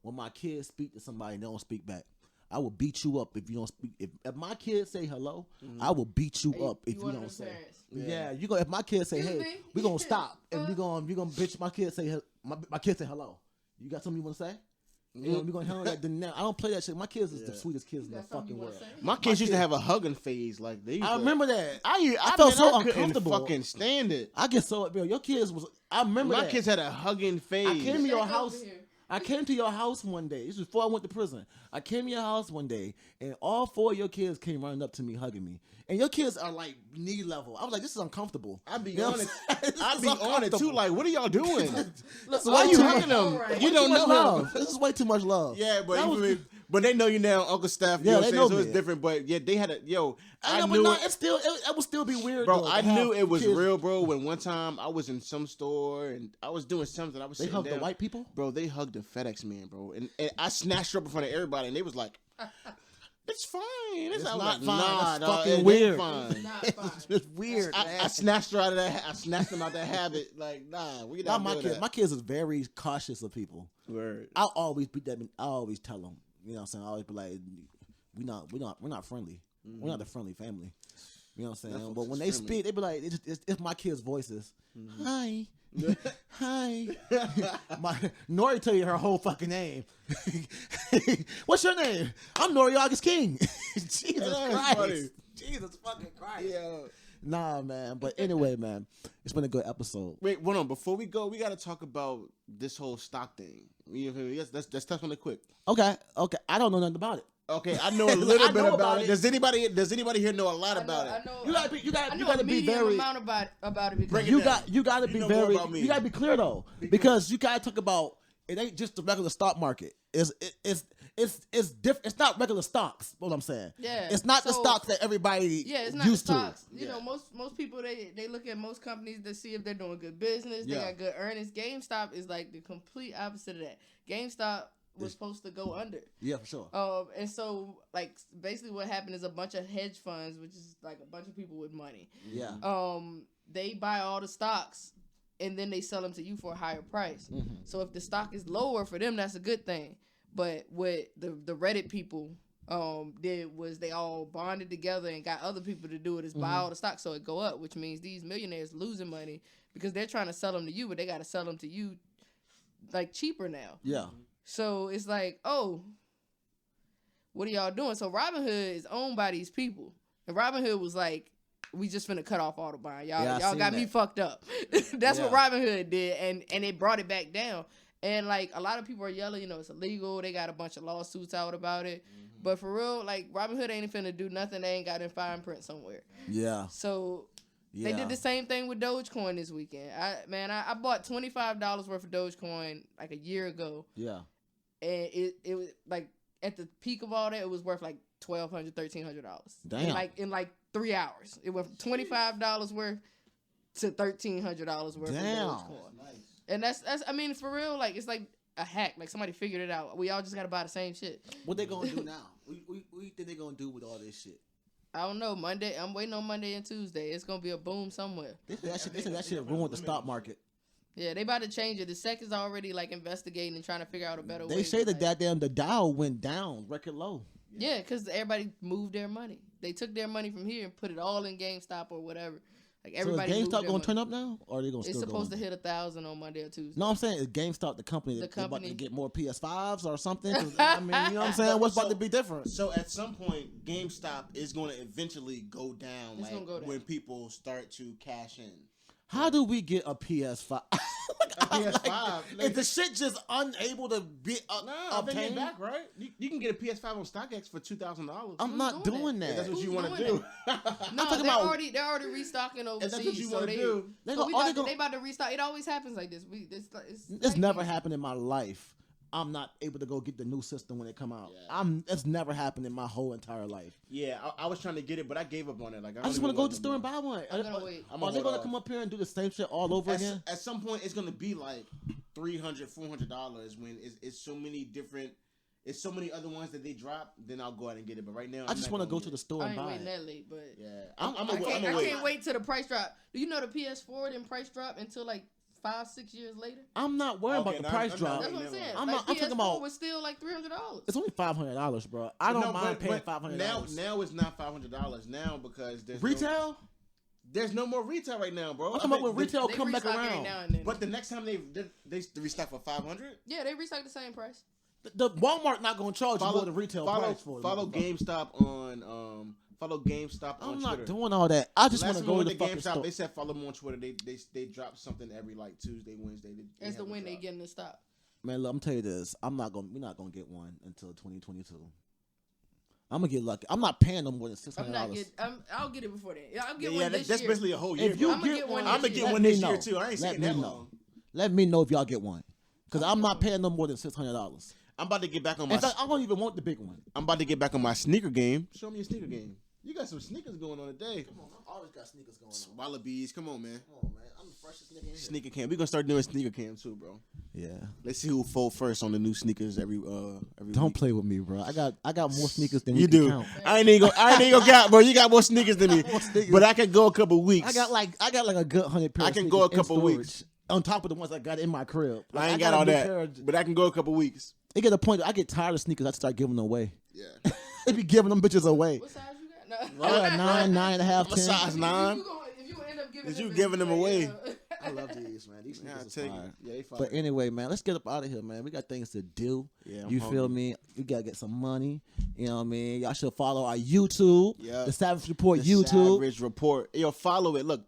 When my kids speak to somebody and they don't speak back, I will beat you up if you don't speak. If my kids say hello, I will beat you up if you don't say. Yeah, you go. If my kids say, Excuse "Hey, me? we gonna stop," and we gonna bitch. My kids say, my kids say hello. You got something you want to say? We gonna handle that. Then now I don't play that shit. My kids is the sweetest kids in the fucking world. My kids used to have a hugging phase, like they. I remember that. I felt so couldn't uncomfortable. fucking stand it. I get so your kids was. I remember My that. kids had a hugging phase. I came to your house. I came to your house one day. This was before I went to prison. I came to your house one day, and all 4 of your kids came running up to me, hugging me. And your kids are like knee level. I was like, this is uncomfortable. I be You know on it. what I'm saying? I This be is on it too. uncomfortable. Like, what are y'all doing? Look, Why way you too hugging them? Alright. You Way don't too much know love. him. This is way too much love. Yeah, but That you was- feel me? But they know you now, Uncle Steph. You Yeah, know they what I'm know saying? So me. it's different. But yeah, they had a I know, I but knew no, it. it would still be weird, Bro, though, I to have knew it was kids. real, bro. When one time I was in some store and I was doing something, I was They sitting hug the down. white people. Bro, they hugged the FedEx man, bro, and I snatched her up in front of everybody, and they was like, "It's fine. It's not like, fine. Nah, That's dog, fucking it ain't weird. Fine. Not fine. It's weird. I snatched her out of that. I snatched them out that habit. Like, nah, we Not not my doing kids. that. My kids is very cautious of people. Word. I'll always beat them. I always tell them. You know what I'm saying? I always be like, we're not friendly. We're not a friendly family. You know what I'm saying? That's But when what's they friendly. speak, they be like, it's my kids' voices. Hi. Hi. Nori tell you her whole fucking name. What's your name? I'm Nori August King. Jesus That's Christ. funny. Jesus fucking Christ. Yeah. Nah, man. But anyway, man, it's been a good episode. Wait, hold on. Before we go, we got to talk about this whole stock thing. Let's touch on it quick. Okay. I don't know nothing about it. Okay, I know a little I bit know about about it. it. Does anybody here know a lot about it? I know. You gotta I be know a be medium very. amount about it because Break it You down. gotta You be know more very. about me. You gotta be clear though, because you gotta talk about it. Ain't just the regular stock market. It's different. It's not regular stocks. What I'm saying. Yeah, It's not the so- stocks that everybody yeah, it's not used the stocks. to. You know, most people they look at most companies to see if they're doing good business. They Yeah. got good earnings. GameStop is like the complete opposite of that. GameStop was supposed to go under. Yeah, for sure. And so like basically what happened is a bunch of hedge funds, which is like a bunch of people with money. Yeah. They buy all the stocks and then they sell them to you for a higher price. Mm-hmm. So if the stock is lower for them, that's a good thing. But what the Reddit people did was they all bonded together and got other people to do it is buy Mm-hmm. all the stocks so it go up, which means these millionaires losing money because they're trying to sell them to you, but they got to sell them to you like cheaper now. Yeah. So it's like, oh, what are y'all doing? So Robinhood is owned by these people. And Robinhood was like, we just finna cut off all the buying. Y'all, Yeah, I y'all seen got me that. fucked up. That's what Yeah. Robinhood did. And it brought it back down. And like a lot of people are yelling, it's illegal. They got a bunch of lawsuits out about it. But for real, like Robinhood ain't finna do nothing. They ain't got in fine print somewhere. Yeah. So Yeah. they did the same thing with Dogecoin this weekend. I bought $25 worth of Dogecoin like a year ago. Yeah. And it was like at the peak of all that, it was worth like $1,200, $1,300. Damn. In like 3 hours, it went from $25 worth to $1,300 worth Damn. of Dogecoin. And that's I mean for real, like it's like a hack. Like somebody figured it out. We all just gotta buy the same shit. What they gonna do now? What you think they gonna do with all this shit? I don't know. Monday, I'm waiting on Monday and Tuesday. It's gonna be a boom somewhere. They said that shit ruined the stock market. Yeah, they about to change it. The SEC is already like investigating and trying to figure out a better way. They say to, that the Dow went down record low. Yeah, because everybody moved their money. They took their money from here and put it all in GameStop or whatever. Like everybody. So is moved GameStop their gonna money. turn up now, or are they gonna It's still supposed go to hit 1,000 on Monday or Tuesday. No, I'm saying is GameStop the company The that about company. to get more PS5s or something? 'Cause, I mean, you know what I'm saying? What's about to be different? So at some point, GameStop is going to eventually go down. It's gonna go down. when people start to cash in. How do we get a PS5? A PS5. Is the shit just unable to be I think obtained? it back, right? You can get a PS5 on StockX for $2,000. I'm not doing that. If that's what Who's you want to doing do. No, talking they're about- already restocking overseas. If that's what you so want to do. They so go- they about to restock. It always happens like this. It's never happened in my life. I'm not able to go get the new system when it come out. Yeah. It's never happened in my whole entire life. Yeah, I was trying to get it, but I gave up on it. Like I just want to go to the store and buy one. I'm gonna wait. Are they going to come up here and do the same shit all over again? At some point, it's gonna be like $300, $400 when it's so many different. It's so many other ones that they drop. Then I'll go out and get it. But right now, I just want to go to the store I and ain't buy waiting it. that late, but Yeah, I'm I'm gonna gonna I wait. can't wait till the price drop. Do you know the PS4 didn't price drop until like 5-6 years later? I'm not worried about the price drop. That's what I'm saying. I'm like not- I'm PS4 talking about- was still like $300. It's only $500, bro. I don't mind paying $500. Now it's not $500 now because there's Retail? there's no more retail right now, bro. I'm talking about when retail They come back restock every around. now and then. But the next time they restock for $500. Yeah, they restock the same price. The Walmart not gonna charge you more than retail price for it. Follow motherfucker. GameStop on follow GameStop on I'm Twitter. not doing all that. I just Last want to time go I to went the fucking GameStop, store. they said follow them on Twitter. They drop something every like Tuesday, Wednesday. That's the when they get in the stock. Man, look, I'm telling you this. We're not gonna get one until 2022. I'm gonna get lucky. I'm not paying no more than $600. I'll get it before then. I'll get Yeah, one this that's year. basically a whole year. If you bro. I'ma get get one, one I'm gonna this get year. one let this me year know. too. I ain't Let saying me that know. long. Let me know if y'all get one, cause I'm not paying no more than $600. I'm about to get back on my. In fact, I don't even want the big one. I'm about to get back on my sneaker game. Show me your sneaker game. You got some sneakers going on today. Come on, I always got sneakers going on. Wallabies, come on, man. Come on, man. I'm the freshest nigga in here. Sneaker cam. We're gonna start doing sneaker cam too, bro. Yeah. Let's see who fold first on the new sneakers every Don't week. play with me, bro. I got more sneakers than You we can do. count. I ain't gonna count, bro. You got more sneakers than me. more sneakers. But I can go a couple weeks. I got like a good 100 pair. I of can go a sneakers in couple storage, weeks. on top of the ones I got in my crib. Like, I ain't got all a new that. pair of- But I can go a couple weeks. It get a point that I get tired of sneakers. I start giving them away. Yeah. They be giving them bitches away. What size you got? I got 9, 9.5, 10. size 9. If you end up giving Is them you this giving them way, away? I love these, man. These Yeah, sneakers is take fire. it. Yeah, they fire. But anyway, man, let's get up out of here, man. We got things to do. Yeah, I'm you hungry. feel me? We gotta get some money. You know what I mean? Y'all should follow our YouTube. Yeah. The Savage Report The YouTube. Savage Report. Yo, follow it. Look.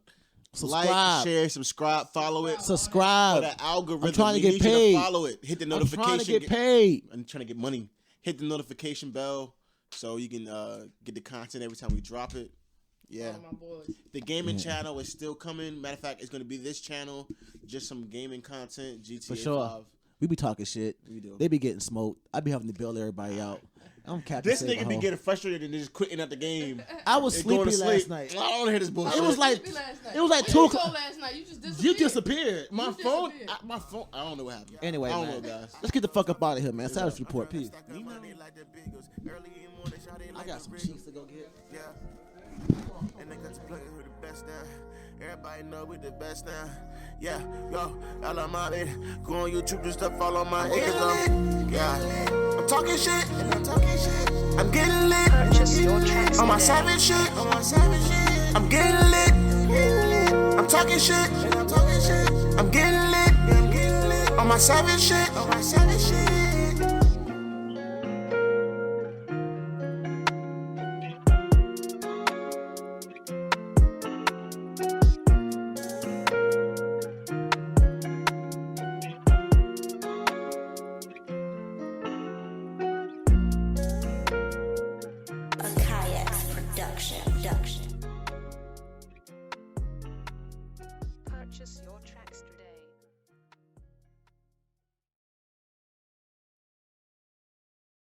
Subscribe. Like, share, subscribe, follow it. Subscribe. For the algorithm. I'm trying to We get need you paid. follow it. Hit the I'm notification. trying to get paid. I'm trying to get money. Hit the notification bell so you can get the content every time we drop it. Yeah. All my boys. The gaming channel is still coming. Matter of fact, it's going to be this channel. Just some gaming content. GTA For sure. 5. We be talking shit. We do. They be getting smoked. I be having to bail everybody out. I'm Captain This nigga be Saberho. getting frustrated and just quitting at the game. I was and going sleepy to last sleep. night. I don't want to hear this bullshit. It was like Sleepy last night. it was like Where 2 you o'clock. go last night? You just disappeared. You disappeared. my You phone. disappeared. My phone. I don't know what happened. Anyway, I don't man. know, guys. Let's get the fuck up out of here, man. Savage Report. Peace. I I got some cheeks to go get. Yeah. And they got to play who the best now. Everybody know we the best now. Yeah, yo, I love my baby. Go on YouTube just to follow my niggas. Yeah, I'm talking shit. I'm getting lit. Purchase your tracks On my today. savage shit. I'm getting lit. I'm talking shit. I'm getting lit. On my savage shit. A Kayak's production. Purchase your tracks.